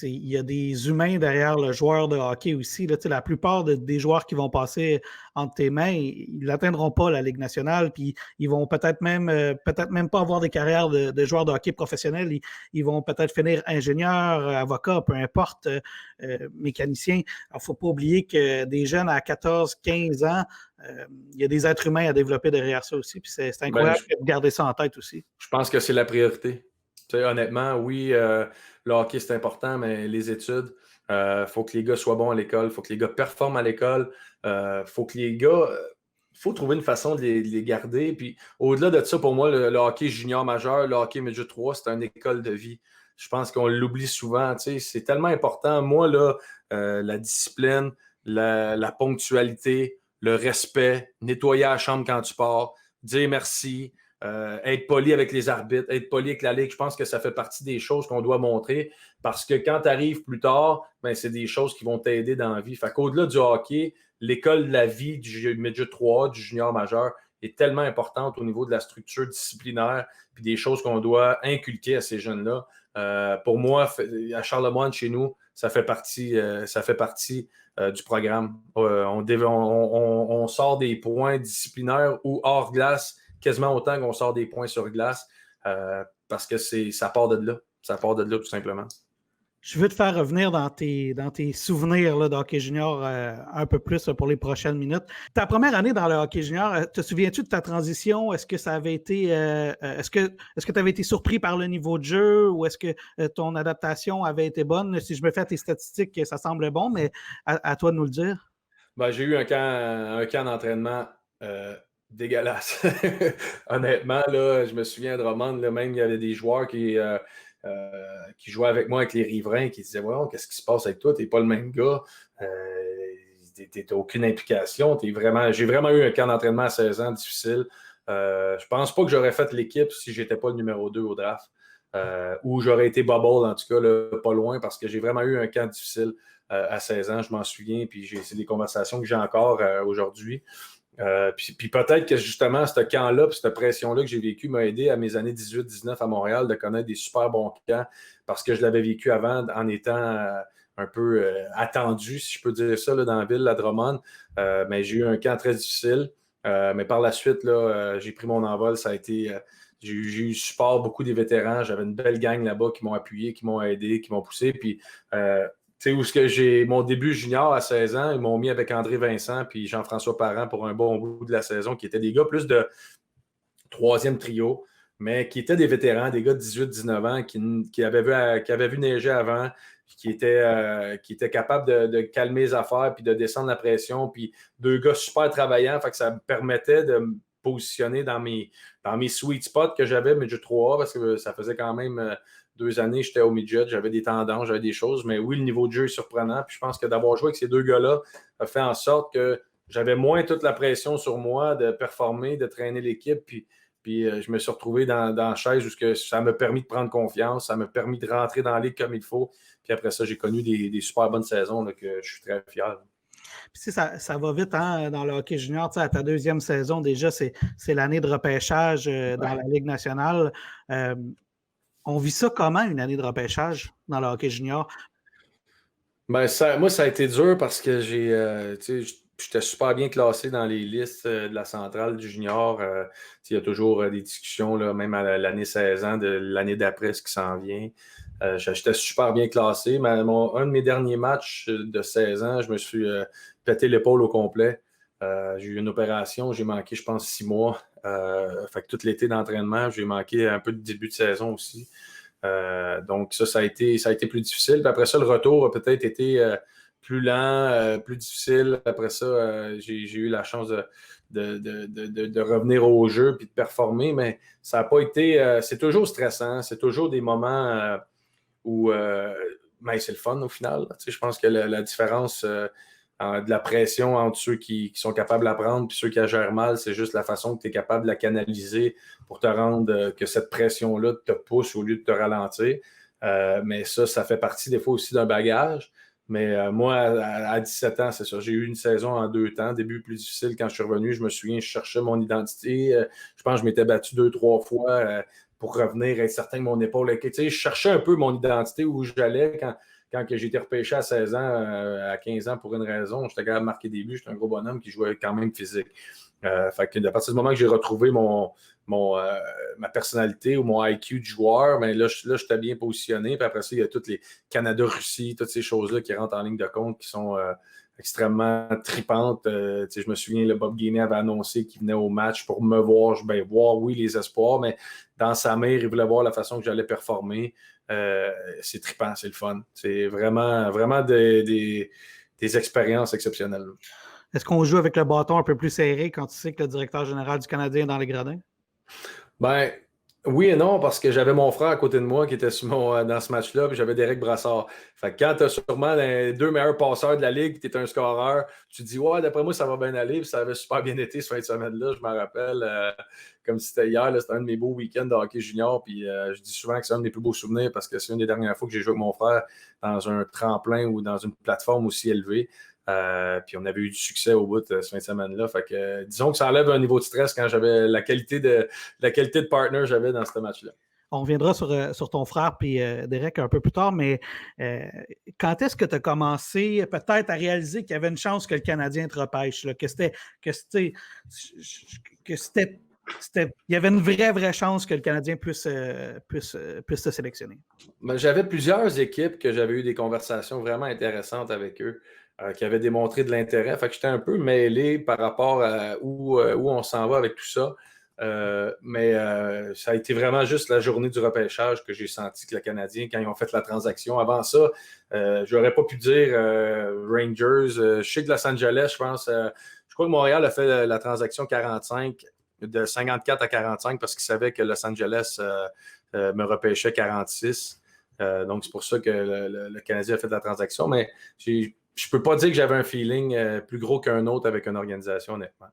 Speaker 1: il y a des humains derrière le joueur de hockey aussi. Là, la plupart des joueurs qui vont passer entre tes mains, ils n'atteindront pas la Ligue nationale, puis ils vont peut-être même pas avoir des carrières de joueurs de hockey professionnels. Ils vont peut-être finir ingénieurs, avocats, peu importe, mécaniciens. Il ne faut pas oublier que des jeunes à 14, 15 ans, il y a des êtres humains à développer derrière ça aussi. Puis c'est incroyable de garder ça en tête aussi.
Speaker 2: Je pense que c'est la priorité. Tu sais, honnêtement, oui, le hockey, c'est important, mais les études, faut que les gars soient bons à l'école, faut que les gars performent à l'école, faut que les gars, faut trouver une façon de les garder. Puis au-delà de ça, pour moi, le hockey junior majeur, le hockey midget 3, c'est une école de vie. Je pense qu'on l'oublie souvent. Tu sais, c'est tellement important. Moi, là, la discipline, la ponctualité, le respect, nettoyer la chambre quand tu pars, dire merci. Être poli avec les arbitres, être poli avec la Ligue, je pense que ça fait partie des choses qu'on doit montrer parce que quand tu arrives plus tard, ben, c'est des choses qui vont t'aider dans la vie. Fait qu'au-delà du hockey, l'école de la vie du midget 3, du junior majeur est tellement importante au niveau de la structure disciplinaire puis des choses qu'on doit inculquer à ces jeunes-là. Pour moi, à Charlemagne, chez nous, ça fait partie du programme. On sort des points disciplinaires ou hors glace quasiment autant qu'on sort des points sur glace parce que ça part de là. Ça part de là, tout simplement.
Speaker 1: Je veux te faire revenir dans tes souvenirs là, de hockey junior un peu plus pour les prochaines minutes. Ta première année dans le hockey junior, te souviens-tu de ta transition? Est-ce que ça avait été est-ce que tu avais été surpris par le niveau de jeu ou est-ce que ton adaptation avait été bonne? Si je me fais tes statistiques, ça semble bon, mais à toi de nous le dire.
Speaker 2: Ben, j'ai eu un camp d'entraînement dégueulasse. Honnêtement, là, je me souviens de Drummond, là, même il y avait des joueurs qui jouaient avec moi avec les riverains qui disaient ouais, qu'est-ce qui se passe avec toi? T'es pas le même gars. T'as aucune implication. J'ai vraiment eu un camp d'entraînement à 16 ans difficile. Je pense pas que j'aurais fait l'équipe si j'étais pas le numéro 2 au draft. Ou j'aurais été bubble, en tout cas, là, pas loin, parce que j'ai vraiment eu un camp difficile à 16 ans, je m'en souviens, puis c'est des conversations que j'ai encore aujourd'hui. Puis peut-être que justement, ce camp-là, puis cette pression-là que j'ai vécue m'a aidé à mes années 18-19 à Montréal de connaître des super bons camps parce que je l'avais vécu avant en étant un peu attendu, si je peux dire ça, là, dans la ville, à Drummond. Mais j'ai eu un camp très difficile. Mais par la suite, là, j'ai pris mon envol. Ça a été, j'ai eu support beaucoup des vétérans. J'avais une belle gang là-bas qui m'ont appuyé, qui m'ont aidé, qui m'ont poussé. Puis, tu sais, où est-ce que j'ai mon début junior à 16 ans, ils m'ont mis avec André Vincent puis Jean-François Parent pour un bon bout de la saison, qui étaient des gars plus de troisième trio, mais qui étaient des vétérans, des gars de 18-19 ans qui avaient vu neiger avant, qui étaient capables de calmer les affaires puis de descendre la pression. Puis deux gars super travaillants, fait que ça me permettait de me positionner dans mes sweet spots que j'avais, midget 3A, parce que ça faisait quand même 2 années j'étais au midget, j'avais des tendances, j'avais des choses, mais oui, le niveau de jeu est surprenant. Puis je pense que d'avoir joué avec ces deux gars-là a fait en sorte que j'avais moins toute la pression sur moi de performer, de traîner l'équipe. Puis je me suis retrouvé dans la chaise où ça m'a permis de prendre confiance, ça m'a permis de rentrer dans la ligue comme il faut. Puis après ça, j'ai connu des super bonnes saisons là, que je suis très fier.
Speaker 1: Puis, ça va vite hein, dans le hockey junior. À ta deuxième saison, déjà, c'est l'année de repêchage dans la Ligue nationale. On vit ça comment, une année de repêchage dans le hockey junior?
Speaker 2: Ben, moi, ça a été dur parce que j'étais super bien classé dans les listes de la centrale du junior. Il y a toujours des discussions, là, même à l'année 16 ans, de l'année d'après, ce qui s'en vient. J'étais super bien classé. Mais un de mes derniers matchs de 16 ans, je me suis pété l'épaule au complet. J'ai eu une opération, j'ai manqué, je pense, 6 mois. Fait que tout l'été d'entraînement, j'ai manqué un peu de début de saison aussi. Donc, ça a été plus difficile. Puis après ça, le retour a peut-être été plus lent, plus difficile. Après ça, j'ai eu la chance de revenir au jeu puis de performer, mais ça n'a pas été. C'est toujours stressant. C'est toujours des moments où mais c'est le fun au final. Je pense que la différence de la pression entre ceux qui sont capables d'apprendre et ceux qui la gèrent mal, c'est juste la façon que tu es capable de la canaliser pour te rendre que cette pression-là te pousse au lieu de te ralentir. Mais ça fait partie des fois aussi d'un bagage. Mais moi, à 17 ans, c'est ça. J'ai eu une saison en 2 temps. Début plus difficile quand je suis revenu. Je me souviens, je cherchais mon identité. Je pense que je m'étais battu 2, 3 fois pour revenir, être certain que mon épaule était. Je cherchais un peu mon identité, où j'allais quand j'ai été repêché à 16 ans, à 15 ans pour une raison. J'étais capable de marquer des buts. J'étais un gros bonhomme qui jouait quand même physique. Fait que à partir du moment que j'ai retrouvé ma personnalité ou mon IQ de joueur, ben là, j'étais bien positionné. Puis après ça, il y a toutes les Canada-Russie, toutes ces choses-là qui rentrent en ligne de compte qui sont extrêmement tripantes. Je me souviens, le Bob Gainey avait annoncé qu'il venait au match pour me voir, voir, oui, les espoirs, mais dans sa mère, il voulait voir la façon que j'allais performer. C'est trippant, c'est le fun. C'est vraiment, vraiment des expériences exceptionnelles.
Speaker 1: Est-ce qu'on joue avec le bâton un peu plus serré quand tu sais que le directeur général du Canadien est dans les gradins?
Speaker 2: Ben, oui et non, parce que j'avais mon frère à côté de moi qui était dans ce match-là, puis j'avais Derek Brassard. Fait que quand tu as sûrement les 2 meilleurs passeurs de la ligue, tu es un scoreur, tu te dis, ouais, d'après moi, ça va bien aller, puis ça avait super bien été ce fin de semaine-là. Je me rappelle, comme si c'était hier, c'était un de mes beaux week-ends de hockey junior, puis je dis souvent que c'est un de mes plus beaux souvenirs parce que c'est une des dernières fois que j'ai joué avec mon frère dans un tremplin ou dans une plateforme aussi élevée. Puis on avait eu du succès au bout de ce fin de semaine-là. Fait que disons que ça enlève un niveau de stress quand j'avais la qualité de partner que j'avais dans ce match-là.
Speaker 1: On reviendra sur ton frère puis Derek un peu plus tard, mais quand est-ce que tu as commencé peut-être à réaliser qu'il y avait une chance que le Canadien te repêche, là, il y avait une vraie chance que le Canadien puisse te sélectionner?
Speaker 2: Ben, j'avais plusieurs équipes que j'avais eu des conversations vraiment intéressantes avec eux, qui avaient démontré de l'intérêt. Fait que j'étais un peu mêlé par rapport à où on s'en va avec tout ça. Mais ça a été vraiment juste la journée du repêchage que j'ai senti que le Canadien, quand ils ont fait la transaction. Avant ça, j'aurais pas pu dire Rangers. Je sais que Los Angeles, je pense, je crois que Montréal a fait la transaction 45, de 54 à 45 parce qu'ils savaient que Los Angeles me repêchait 46. Donc, c'est pour ça que le Canadien a fait la transaction. Mais je ne peux pas dire que j'avais un feeling plus gros qu'un autre avec une organisation, honnêtement.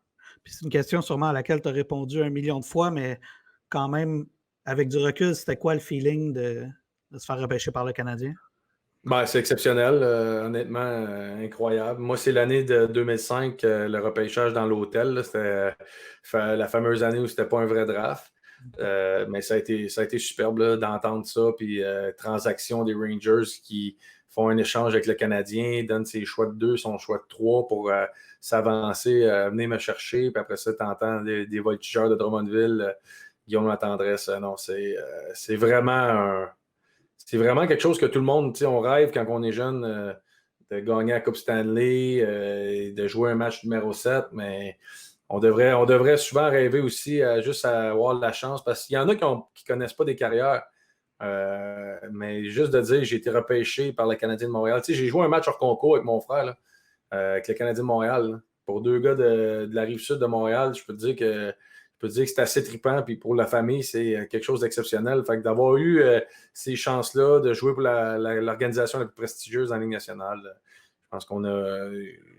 Speaker 1: Puis c'est une question sûrement à laquelle tu as répondu 1 million de fois, mais quand même, avec du recul, c'était quoi le feeling de se faire repêcher par le Canadien?
Speaker 2: Ben, c'est exceptionnel, honnêtement, incroyable. Moi, c'est l'année de 2005, le repêchage dans l'hôtel. C'était la fameuse année où c'était pas un vrai draft. Mais ça a été superbe là, d'entendre ça. Puis transaction des Rangers qui font un échange avec le Canadien, donnent ses choix de 2, son choix de 3 pour s'avancer, venir me chercher. Puis après ça, tu entends des voltigeurs de Drummondville, Guillaume Latendresse. Non, c'est vraiment c'est vraiment quelque chose que tout le monde, on rêve quand on est jeune de gagner la Coupe Stanley, de jouer un match numéro 7, mais on devrait souvent rêver aussi juste à avoir de la chance parce qu'il y en a qui ne connaissent pas des carrières. Mais juste de dire j'ai été repêché par le Canadien de Montréal. Tu sais, j'ai joué un match hors concours avec mon frère, là, avec le Canadien de Montréal. Là. Pour 2 gars de la Rive-Sud de Montréal, je peux te dire que c'est assez trippant. Puis pour la famille, c'est quelque chose d'exceptionnel. Fait que d'avoir eu ces chances-là de jouer pour l'organisation la plus prestigieuse en Ligue nationale, je pense qu'on a.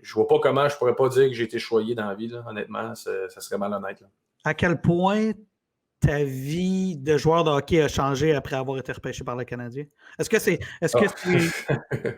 Speaker 2: Je vois pas comment je pourrais pas dire que j'ai été choyé dans la vie, là, honnêtement. Ça serait malhonnête. Là.
Speaker 1: À quel point ta vie de joueur de hockey a changé après avoir été repêché par le Canadien? Est-ce que c'est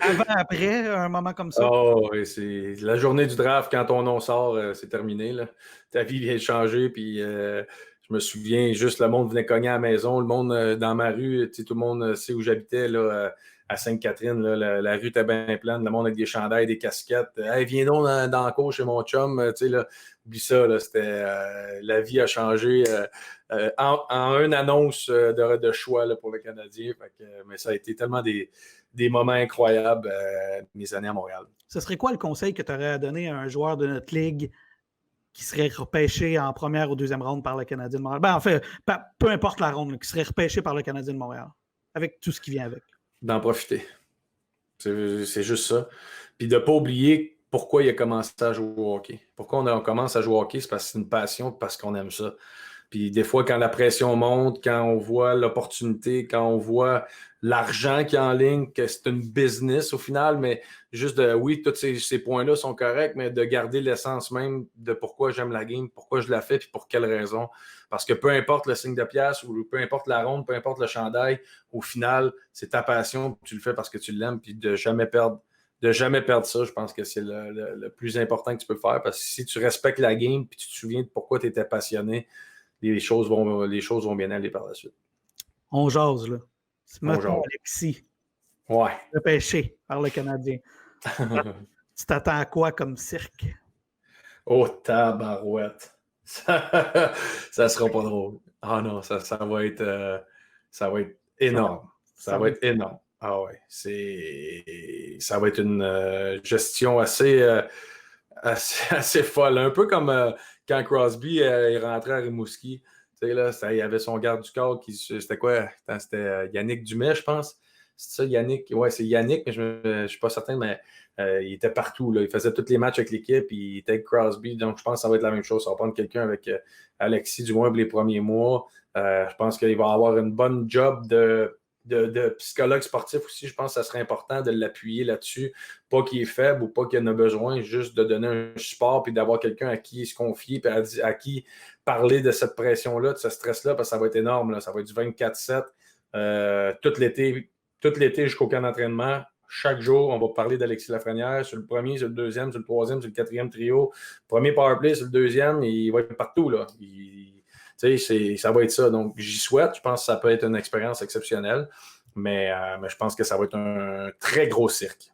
Speaker 1: avant, après, un moment comme ça?
Speaker 2: Oh, oui, c'est la journée du draft, quand ton nom sort, c'est terminé. Là. Ta vie vient de changer, puis je me souviens, juste le monde venait cogner à la maison, le monde dans ma rue, tout le monde sait où j'habitais, là, à Sainte-Catherine, là, la rue était bien pleine, le monde avec des chandails, des casquettes. Hey, viens donc dans le cours chez mon chum, là, oublie ça, là, c'était, la vie a changé en une annonce de choix là, pour le Canadien. Mais ça a été tellement des moments incroyables, mes années à Montréal.
Speaker 1: Ce serait quoi le conseil que tu aurais à donner à un joueur de notre ligue qui serait repêché en première ou deuxième ronde par le Canadien de Montréal? Ben, en fait, peu importe la ronde, qui serait repêché par le Canadien de Montréal, avec tout ce qui vient avec.
Speaker 2: D'en profiter. C'est juste ça. Puis de ne pas oublier pourquoi il a commencé à jouer au hockey. Pourquoi on commence à jouer au hockey, c'est parce que c'est une passion, parce qu'on aime ça. Puis des fois, quand la pression monte, quand on voit l'opportunité, quand on voit l'argent qui est en ligne, que c'est une business au final, mais juste oui, tous ces points-là sont corrects, mais de garder l'essence même de pourquoi j'aime la game, pourquoi je la fais, puis pour quelle raison. Parce que peu importe le signe de pièce ou peu importe la ronde, peu importe le chandail, au final, c'est ta passion, tu le fais parce que tu l'aimes, puis de jamais perdre ça, je pense que c'est le plus important que tu peux faire. Parce que si tu respectes la game, puis tu te souviens de pourquoi tu étais passionné, les choses vont bien aller par la suite.
Speaker 1: On jase, là. Mettons Alexis.
Speaker 2: Ouais.
Speaker 1: Repêché par le Canadien. Tu t'attends à quoi comme cirque?
Speaker 2: Oh, tabarouette. Ça sera pas drôle. Ah non, ça va être énorme. Ça va être énorme. Ah ouais. Ça va être une gestion assez folle. Un peu comme quand Crosby est rentré à Rimouski. Tu sais, là, il y avait son garde du corps c'était quoi? C'était Yannick Dumais, je pense. C'est ça, Yannick? Ouais, c'est Yannick, mais je ne suis pas certain, mais il était partout. Là. Il faisait tous les matchs avec l'équipe, il était avec Crosby. Donc, je pense que ça va être la même chose. Ça va prendre quelqu'un avec Alexis, du moins, pour les premiers mois. Je pense qu'il va avoir une bonne job de psychologue sportif aussi. Je pense que ça serait important de l'appuyer là-dessus. Pas qu'il est faible ou pas qu'il en a besoin, juste de donner un support puis d'avoir quelqu'un à qui se confier puis à qui parler de cette pression-là, de ce stress-là, parce que ça va être énorme. Là. Ça va être du 24/7 tout l'été jusqu'au camp d'entraînement. Chaque jour, on va parler d'Alexis Lafrenière sur le premier, sur le deuxième, sur le troisième, sur le quatrième trio. Premier powerplay, sur le deuxième, il va être partout. Là. Ça va être ça. Donc, j'y souhaite. Je pense que ça peut être une expérience exceptionnelle, mais je pense que ça va être un très gros cirque.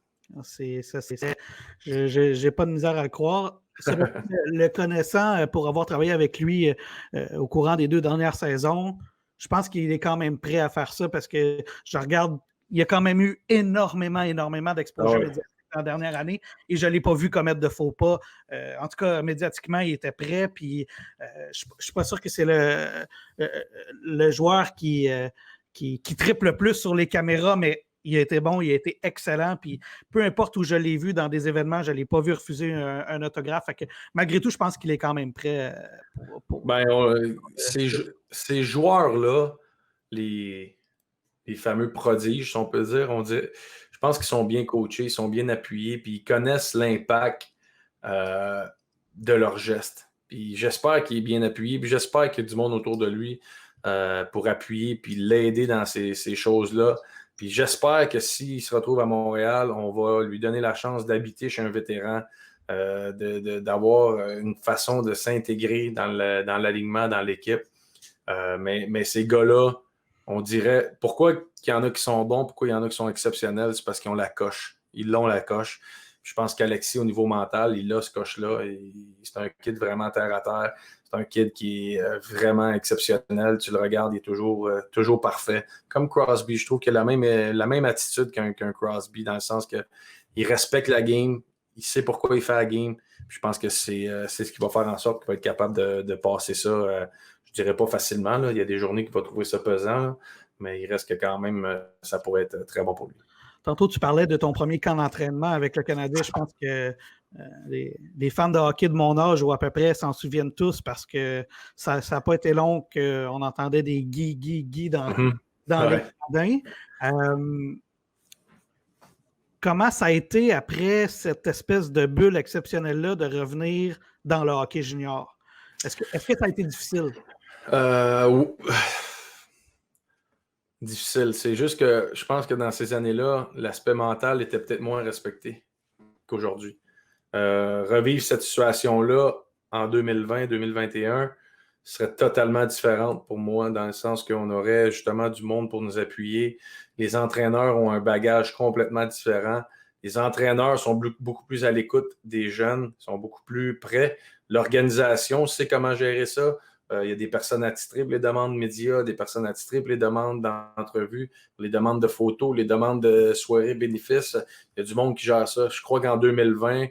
Speaker 1: J'ai pas de misère à le croire. Le connaissant, pour avoir travaillé avec lui au courant des 2 dernières saisons, je pense qu'il est quand même prêt à faire ça parce que je regarde, il y a quand même eu énormément d'exposure médiatique en dernière année et je ne l'ai pas vu commettre de faux pas. En tout cas, médiatiquement, il était prêt. Puis je ne suis pas sûr que c'est le joueur qui triple le plus sur les caméras, mais il a été bon, il a été excellent. Puis peu importe où je l'ai vu dans des événements, je ne l'ai pas vu refuser un autographe. Fait que, malgré tout, je pense qu'il est quand même prêt pour
Speaker 2: ces joueurs-là, les fameux prodiges, si on peut dire, je pense qu'ils sont bien coachés, ils sont bien appuyés, puis ils connaissent l'impact de leurs gestes. Puis j'espère qu'il est bien appuyé, puis j'espère qu'il y a du monde autour de lui pour appuyer puis l'aider dans ces choses-là. Puis j'espère que s'il se retrouve à Montréal, on va lui donner la chance d'habiter chez un vétéran, d'avoir une façon de s'intégrer dans l'alignement, dans l'équipe. Mais ces gars-là, on dirait, pourquoi il y en a qui sont bons, pourquoi il y en a qui sont exceptionnels, c'est parce qu'ils ont la coche. Ils l'ont la coche. Je pense qu'Alexis, au niveau mental, il a ce coche-là. C'est un kid vraiment terre à terre. C'est un kid qui est vraiment exceptionnel. Tu le regardes, il est toujours parfait. Comme Crosby, je trouve qu'il a la même attitude qu'un Crosby, dans le sens qu'il respecte la game, il sait pourquoi il fait la game. Puis je pense que c'est ce qui va faire en sorte qu'il va être capable de passer ça. Je dirais pas facilement. Là. Il y a des journées qu'il va trouver ça pesant, là. Mais il reste que quand même, ça pourrait être très bon pour lui.
Speaker 1: Tantôt, tu parlais de ton premier camp d'entraînement avec le Canadien. Je pense que les fans de hockey de mon âge ou à peu près s'en souviennent tous parce que ça n'a pas été long qu'on entendait des Guy dans les gradins. Comment ça a été après cette espèce de bulle exceptionnelle-là de revenir dans le hockey junior? Est-ce que ça a été difficile?
Speaker 2: Difficile. C'est juste que je pense que dans ces années-là, l'aspect mental était peut-être moins respecté qu'aujourd'hui. Revivre cette situation-là en 2020-2021 serait totalement différente pour moi, dans le sens qu'on aurait justement du monde pour nous appuyer. Les entraîneurs ont un bagage complètement différent. Les entraîneurs sont beaucoup plus à l'écoute des jeunes, sont beaucoup plus prêts. L'organisation sait comment gérer ça. Il y a des personnes attitrées pour les demandes médias, des personnes attitrées pour les demandes d'entrevues, les demandes de photos, les demandes de soirées bénéfices. Il y a du monde qui gère ça. Je crois qu'en 2020,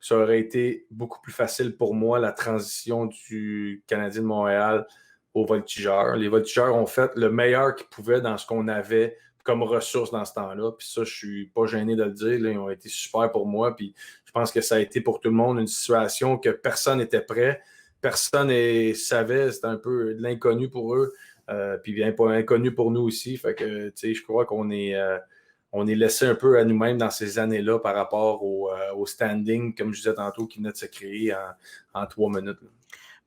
Speaker 2: ça aurait été beaucoup plus facile pour moi, la transition du Canadien de Montréal aux Voltigeurs. Les Voltigeurs ont fait le meilleur qu'ils pouvaient dans ce qu'on avait comme ressources dans ce temps-là. Puis ça, je suis pas gêné de le dire. Là, ils ont été super pour moi. Puis je pense que ça a été pour tout le monde une situation que personne n'était prêt. Personne ne savait. C'était un peu de l'inconnu pour eux. Puis bien pas inconnu pour nous aussi. Fait que, tu sais, je crois qu'on est... on est laissé un peu à nous-mêmes dans ces années-là par rapport au standing, comme je disais tantôt, qui venait de se créer en 3 minutes. Là.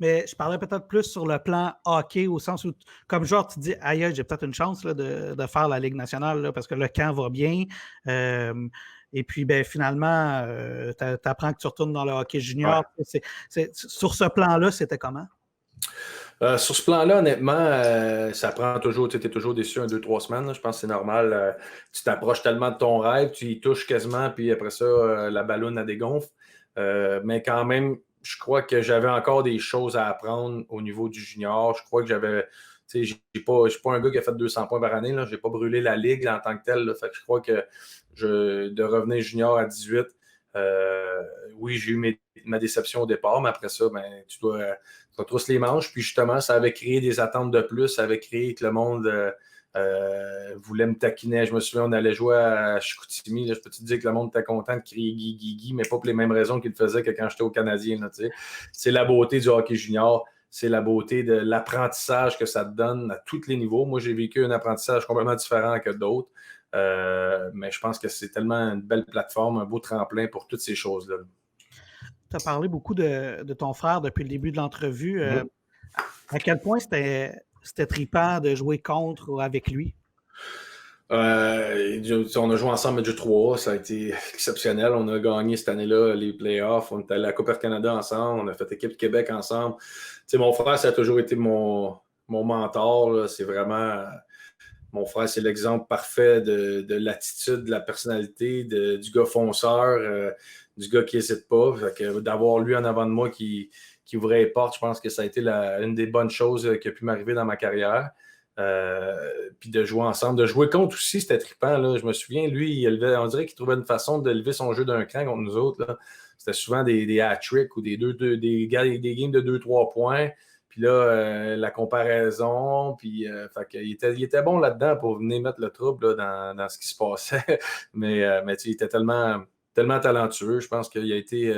Speaker 1: Mais je parlais peut-être plus sur le plan hockey, au sens où, comme joueur, tu te dis, aïe, j'ai peut-être une chance là, de faire la Ligue nationale là, parce que le camp va bien. Et puis, ben, finalement, tu apprends que tu retournes dans le hockey junior. Ouais. Sur ce plan-là, c'était comment?
Speaker 2: Sur ce plan-là, honnêtement, ça prend toujours, tu es toujours déçu 2-3 semaines. Là. Je pense que c'est normal. Tu t'approches tellement de ton rêve, tu y touches quasiment, puis après ça, la ballonne a dégonfle. Mais quand même, je crois que j'avais encore des choses à apprendre au niveau du junior. Je crois que j'avais. Tu sais, je ne suis pas un gars qui a fait 200 points par année. Je n'ai pas brûlé la ligue là, en tant que tel. Là. Fait que je crois que de revenir junior à 18, oui, j'ai eu ma déception au départ, mais après ça, ben, tu dois trousser les manches. Puis justement, ça avait créé des attentes de plus. Ça avait créé que le monde voulait me taquiner. Je me souviens, on allait jouer à Chicoutimi. Là, je peux te dire que le monde était content de crier Guy, Guy, Guy, mais pas pour les mêmes raisons qu'il le faisait que quand j'étais au Canadien. Là, c'est la beauté du hockey junior. C'est la beauté de l'apprentissage que ça te donne à tous les niveaux. Moi, j'ai vécu un apprentissage complètement différent que d'autres. Mais je pense que c'est tellement une belle plateforme, un beau tremplin pour toutes ces choses-là.
Speaker 1: Tu as parlé beaucoup de ton frère depuis le début de l'entrevue. À quel point c'était trippant de jouer contre ou avec lui?
Speaker 2: On a joué ensemble à G3, ça a été exceptionnel. On a gagné cette année-là les playoffs. On était à la Coupe Air Canada ensemble. On a fait équipe Québec ensemble. T'sais, mon frère, ça a toujours été mon mentor. Là. C'est vraiment... Mon frère, c'est l'exemple parfait de l'attitude, de la personnalité, du gars fonceur, du gars qui n'hésite pas. Fait que d'avoir lui en avant de moi qui ouvrait les portes, je pense que ça a été une des bonnes choses qui a pu m'arriver dans ma carrière. Puis de jouer ensemble. De jouer contre aussi, c'était trippant. Là. Je me souviens, lui, on dirait qu'il trouvait une façon de lever son jeu d'un cran contre nous autres. Là. C'était souvent des hat-tricks ou des games de 2-3 points. Puis là, la comparaison, puis il était bon là-dedans pour venir mettre le trouble là, dans ce qui se passait. mais il était tellement talentueux. Je pense qu'il a été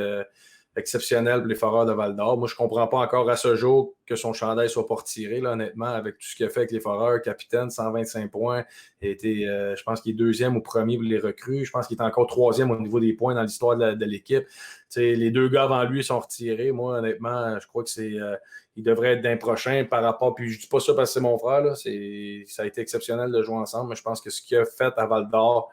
Speaker 2: exceptionnel pour les Foreurs de Val-d'Or. Moi, je ne comprends pas encore à ce jour que son chandail ne soit pas retiré, là, honnêtement, avec tout ce qu'il a fait avec les Foreurs. Capitaine, 125 points. Je pense qu'il est 2e ou 1er pour les recrues. Je pense qu'il est encore 3e au niveau des points dans l'histoire de l'équipe. Les 2 gars avant lui sont retirés. Moi, honnêtement, je crois que il devrait être d'un prochain par rapport. Puis je ne dis pas ça parce que c'est mon frère. Là. Ça a été exceptionnel de jouer ensemble, mais je pense que ce qu'il a fait à Val-d'Or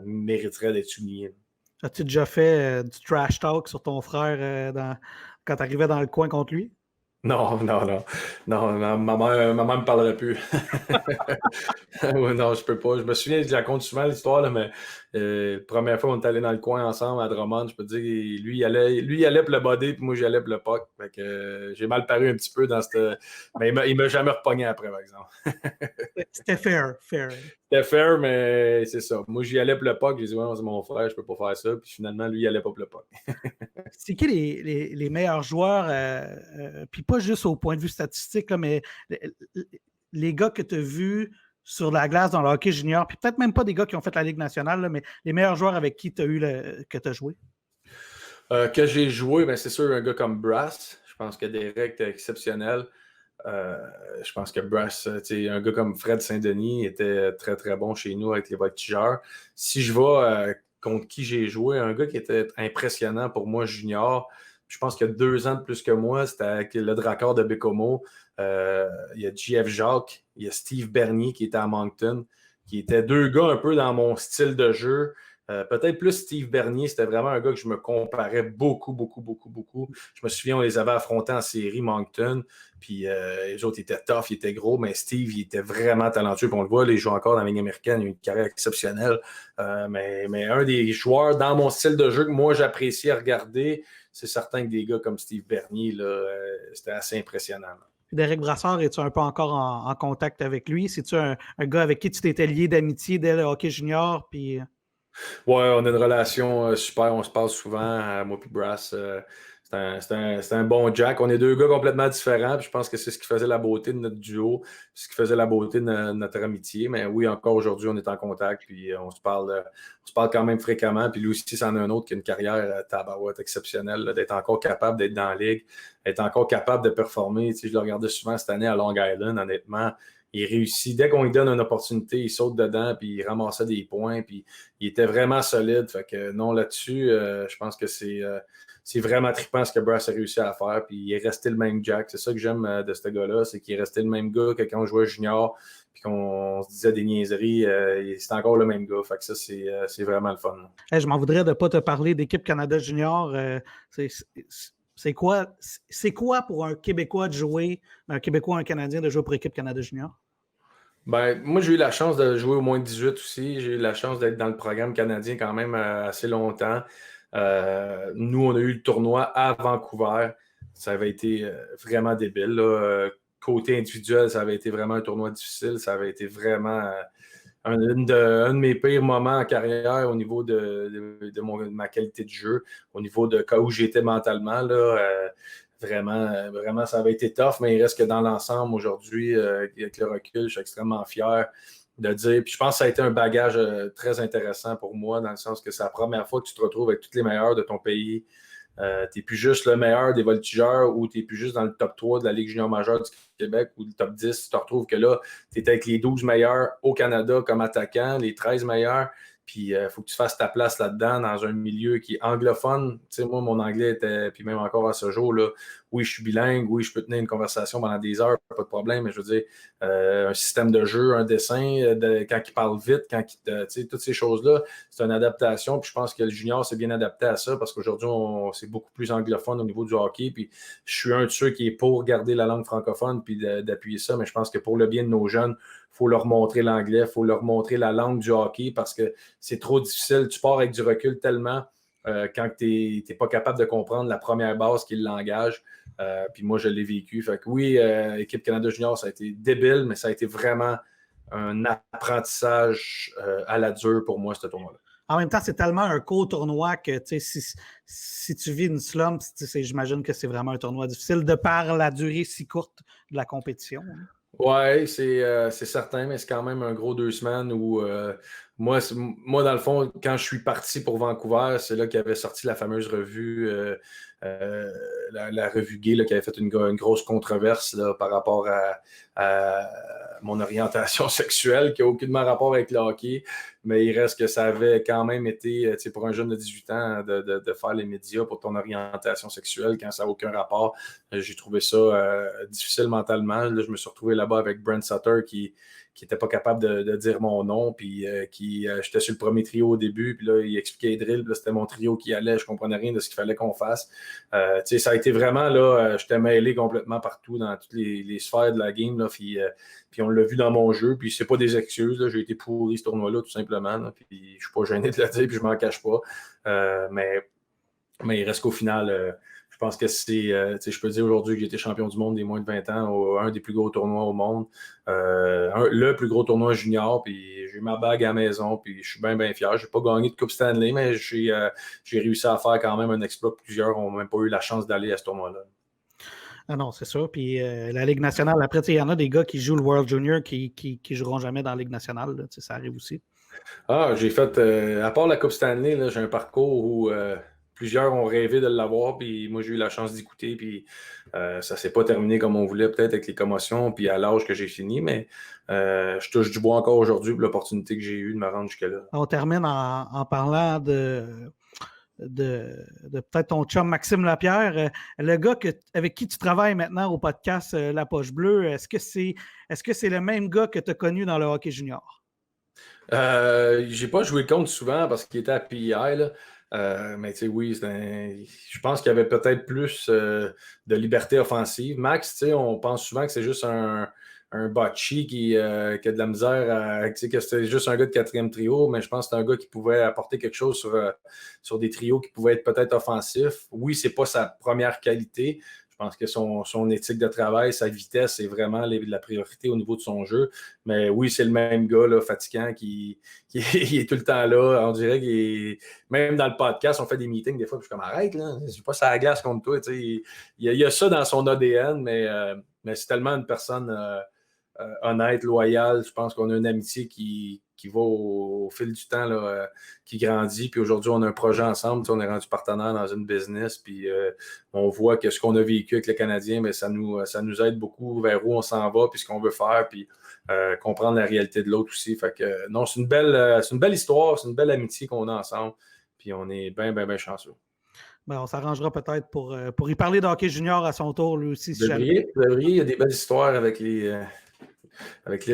Speaker 2: mériterait d'être souligné.
Speaker 1: As-tu déjà fait du trash talk sur ton frère quand tu arrivais dans le coin contre lui?
Speaker 2: Non, non, non. Non, ma mère me parlerait plus. Ouais, non, je peux pas. Je me souviens, je la raconte souvent l'histoire, là, mais première fois, on est allé dans le coin ensemble à Drummond, je peux te dire, lui, il allait pour le body, puis moi, j'y allais pour le puck. Fait que j'ai mal paru un petit peu dans cette. Mais il m'a jamais repogné après, par exemple.
Speaker 1: C'était fair, fair.
Speaker 2: C'était fair, mais c'est ça. Moi, j'y allais pour le puck. J'ai dit, ouais, non, c'est mon frère, je peux pas faire ça. Puis finalement, lui, il allait pas pour le puck.
Speaker 1: C'est qui les meilleurs joueurs, puis pas juste au point de vue statistique, là, mais les gars que tu as vus sur la glace dans le hockey junior, puis peut-être même pas des gars qui ont fait la Ligue nationale, là, mais les meilleurs joueurs avec qui tu as eu que tu as joué?
Speaker 2: Que j'ai joué, ben, c'est sûr, un gars comme Brass. Je pense que Derek était exceptionnel. Euh, je pense que Brass, un gars comme Fred Saint-Denis était très, très bon chez nous avec les Voltigeurs. Si je vais contre qui j'ai joué, un gars qui était impressionnant pour moi, junior, je pense qu'il y a 2 ans de plus que moi, c'était avec le Dracard de Bécomo. Il y a JF Jacques, il y a Steve Bernier qui était à Moncton, qui étaient 2 gars un peu dans mon style de jeu. Peut-être plus Steve Bernier, c'était vraiment un gars que je me comparais beaucoup, beaucoup, beaucoup, beaucoup. Je me souviens, on les avait affrontés en série Moncton, puis les autres étaient tough, ils étaient gros, mais Steve, il était vraiment talentueux. Puis on le voit, il joue encore dans la Ligue américaine, il a une carrière exceptionnelle. Mais un des joueurs dans mon style de jeu que moi j'apprécie à regarder, c'est certain que des gars comme Steve Bernier, là, c'était assez impressionnant. Là.
Speaker 1: Derek Brassard, es-tu un peu encore en contact avec lui? C'est-tu un gars avec qui tu t'étais lié d'amitié dès le hockey junior? Puis...
Speaker 2: Ouais, on a une relation super, on se parle souvent, moi puis Brass. C'est un bon Jack. On est 2 gars complètement différents, puis je pense que c'est ce qui faisait la beauté de notre duo, ce qui faisait la beauté de notre amitié. Mais oui, encore aujourd'hui, on est en contact, puis on se parle quand même fréquemment. Puis lui aussi, c'en a un autre qui a une carrière tabarouette exceptionnelle, là, d'être encore capable d'être dans la ligue, d'être encore capable de performer. Tu sais, je le regardais souvent cette année à Long Island, honnêtement. Il réussit. Dès qu'on lui donne une opportunité, il saute dedans, puis il ramassait des points, puis il était vraiment solide. Fait que non, là-dessus, je pense que c'est vraiment trippant ce que Brass a réussi à faire. Puis il est resté le même Jack. C'est ça que j'aime de ce gars-là, c'est qu'il est resté le même gars que quand on jouait junior, puis qu'on se disait des niaiseries. C'est encore le même gars. Fait que ça, c'est vraiment le fun.
Speaker 1: Hey, je m'en voudrais de ne pas te parler d'équipe Canada Junior. C'est quoi pour un Québécois de jouer, un Québécois ou un Canadien de jouer pour équipe Canada Junior?
Speaker 2: Ben, moi, j'ai eu la chance de jouer au moins 18 aussi. J'ai eu la chance d'être dans le programme canadien quand même assez longtemps. Nous, on a eu le tournoi à Vancouver. Ça avait été vraiment débile. Là. Côté individuel, ça avait été vraiment un tournoi difficile. Ça avait été vraiment un de mes pires moments en carrière au niveau de ma qualité de jeu, au niveau de où j'étais mentalement. Là, vraiment, vraiment, ça avait été tough, mais il reste que dans l'ensemble, aujourd'hui, avec le recul, je suis extrêmement fier de dire. Puis je pense que ça a été un bagage très intéressant pour moi, dans le sens que c'est la première fois que tu te retrouves avec tous les meilleurs de ton pays. Tu n'es plus juste le meilleur des voltigeurs ou tu n'es plus juste dans le top 3 de la Ligue junior majeure du Québec ou le top 10. Tu te retrouves que là, tu es avec les 12 meilleurs au Canada comme attaquant, les 13 meilleurs. Puis il faut que tu fasses ta place là-dedans dans un milieu qui est anglophone. Tu sais, moi, mon anglais était, puis même encore à ce jour, là, oui, je suis bilingue, oui, je peux tenir une conversation pendant des heures, pas de problème, mais je veux dire, un système de jeu, un dessin, quand il parle vite, tu sais, toutes ces choses-là, c'est une adaptation. Puis je pense que le junior s'est bien adapté à ça parce qu'aujourd'hui, c'est beaucoup plus anglophone au niveau du hockey. Puis je suis un de ceux qui est pour garder la langue francophone puis d'appuyer ça, mais je pense que pour le bien de nos jeunes, il faut leur montrer l'anglais, il faut leur montrer la langue du hockey parce que c'est trop difficile. Tu pars avec du recul tellement quand tu n'es pas capable de comprendre la première base qui est le langage. Puis moi, je l'ai vécu. Fait que oui, équipe Canada Junior, ça a été débile, mais ça a été vraiment un apprentissage à la dure pour moi, ce tournoi-là.
Speaker 1: En même temps, c'est tellement un court tournoi que si tu vis une slump, j'imagine que c'est vraiment un tournoi difficile de par la durée si courte de la compétition. Hein.
Speaker 2: Oui, c'est certain, mais c'est quand même un gros 2 semaines où moi, dans le fond, quand je suis parti pour Vancouver, c'est là qu'il avait sorti la fameuse revue, la revue gay, là, qui avait fait une grosse controverse là, par rapport à mon orientation sexuelle, qui n'a aucunement rapport avec le hockey, mais il reste que ça avait quand même été, pour un jeune de 18 ans, de faire les médias pour ton orientation sexuelle quand ça n'a aucun rapport. J'ai trouvé ça difficile mentalement. Là, je me suis retrouvé là-bas avec Brent Sutter qui n'était pas capable de dire mon nom, puis j'étais sur le premier trio au début, puis là, il expliquait les drills, puis là, c'était mon trio qui allait, je comprenais rien de ce qu'il fallait qu'on fasse. Ça a été vraiment, là, j'étais mêlé complètement partout dans toutes les sphères de la game, là, puis on l'a vu dans mon jeu, puis c'est pas des excuses, là, j'ai été pourri ce tournoi-là, tout simplement, là, puis je suis pas gêné de le dire, puis je m'en cache pas. Mais il reste qu'au final, je pense que je peux dire aujourd'hui que j'ai été champion du monde des moins de 20 ans, un des plus gros tournois au monde, le plus gros tournoi junior, puis j'ai ma bague à la maison, puis je suis bien, bien fier. Je n'ai pas gagné de Coupe Stanley, mais j'ai réussi à faire quand même un exploit que plusieurs n'ont même pas eu la chance d'aller à ce tournoi-là.
Speaker 1: Ah non, c'est sûr. Puis la Ligue nationale, après, il y en a des gars qui jouent le World Junior qui joueront jamais dans la Ligue nationale. Là, ça arrive aussi.
Speaker 2: J'ai fait, à part la Coupe Stanley, là, j'ai un parcours où plusieurs ont rêvé de l'avoir, puis moi j'ai eu la chance d'écouter, puis ça ne s'est pas terminé comme on voulait, peut-être avec les commotions, puis à l'âge que j'ai fini, mais je touche du bois encore aujourd'hui pour l'opportunité que j'ai eue de me rendre jusque-là.
Speaker 1: On termine en parlant de peut-être ton chum Maxime Lapierre, le gars avec qui tu travailles maintenant au podcast La Poche Bleue, est-ce que c'est le même gars que tu as connu dans le hockey junior?
Speaker 2: J'ai pas joué contre souvent parce qu'il était à PI, là. Mais tu sais, oui, je pense qu'il y avait peut-être plus de liberté offensive. Max, tu sais, on pense souvent que c'est juste un botchy qui a de la misère, tu sais, que c'était juste un gars de quatrième trio, mais je pense que c'est un gars qui pouvait apporter quelque chose sur des trios qui pouvaient être peut-être offensifs. Oui, c'est pas sa première qualité. Je pense que son éthique de travail, sa vitesse, c'est vraiment la priorité au niveau de son jeu. Mais oui, c'est le même gars là, fatigant qui est tout le temps là. On dirait qu'il est... Même dans le podcast, on fait des meetings des fois, puis je suis comme arrête, là, je suis pas sur la glace contre toi. Il y a ça dans son ADN, mais c'est tellement une personne honnête, loyale. Je pense qu'on a une amitié qui va au fil du temps, là, qui grandit. Puis aujourd'hui, on a un projet ensemble. On est rendu partenaire dans une business. Puis on voit que ce qu'on a vécu avec les Canadiens, mais ça nous aide beaucoup vers où on s'en va, puis ce qu'on veut faire, puis comprendre la réalité de l'autre aussi. Fait que non, c'est une belle histoire, c'est une belle amitié qu'on a ensemble. Puis on est bien, bien, bien chanceux.
Speaker 1: Ben, on s'arrangera peut-être pour y parler de hockey junior à son tour, lui aussi.
Speaker 2: Il y a des belles histoires avec l'île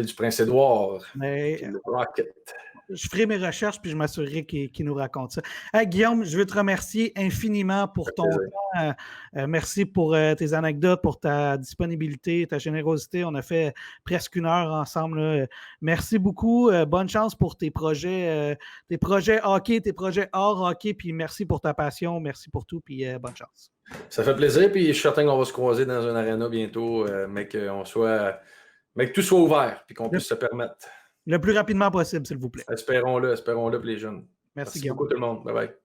Speaker 2: du Prince-Édouard.
Speaker 1: Mais
Speaker 2: le Rocket.
Speaker 1: Je ferai mes recherches puis je m'assurerai qu'il nous raconte ça. Hey, Guillaume, je veux te remercier infiniment pour ton temps. Merci pour tes anecdotes, pour ta disponibilité, ta générosité. On a fait presque 1 heure ensemble, là. Merci beaucoup. Bonne chance pour tes projets hockey, tes projets hors hockey. Puis merci pour ta passion. Merci pour tout. Puis bonne chance.
Speaker 2: Ça fait plaisir. Puis je suis certain qu'on va se croiser dans un aréna bientôt, mais que tout soit ouvert puis qu'on puisse se permettre.
Speaker 1: Le plus rapidement possible, s'il vous plaît.
Speaker 2: Espérons-le pour les jeunes.
Speaker 1: Merci Guillaume.
Speaker 2: Beaucoup tout le monde. Bye bye.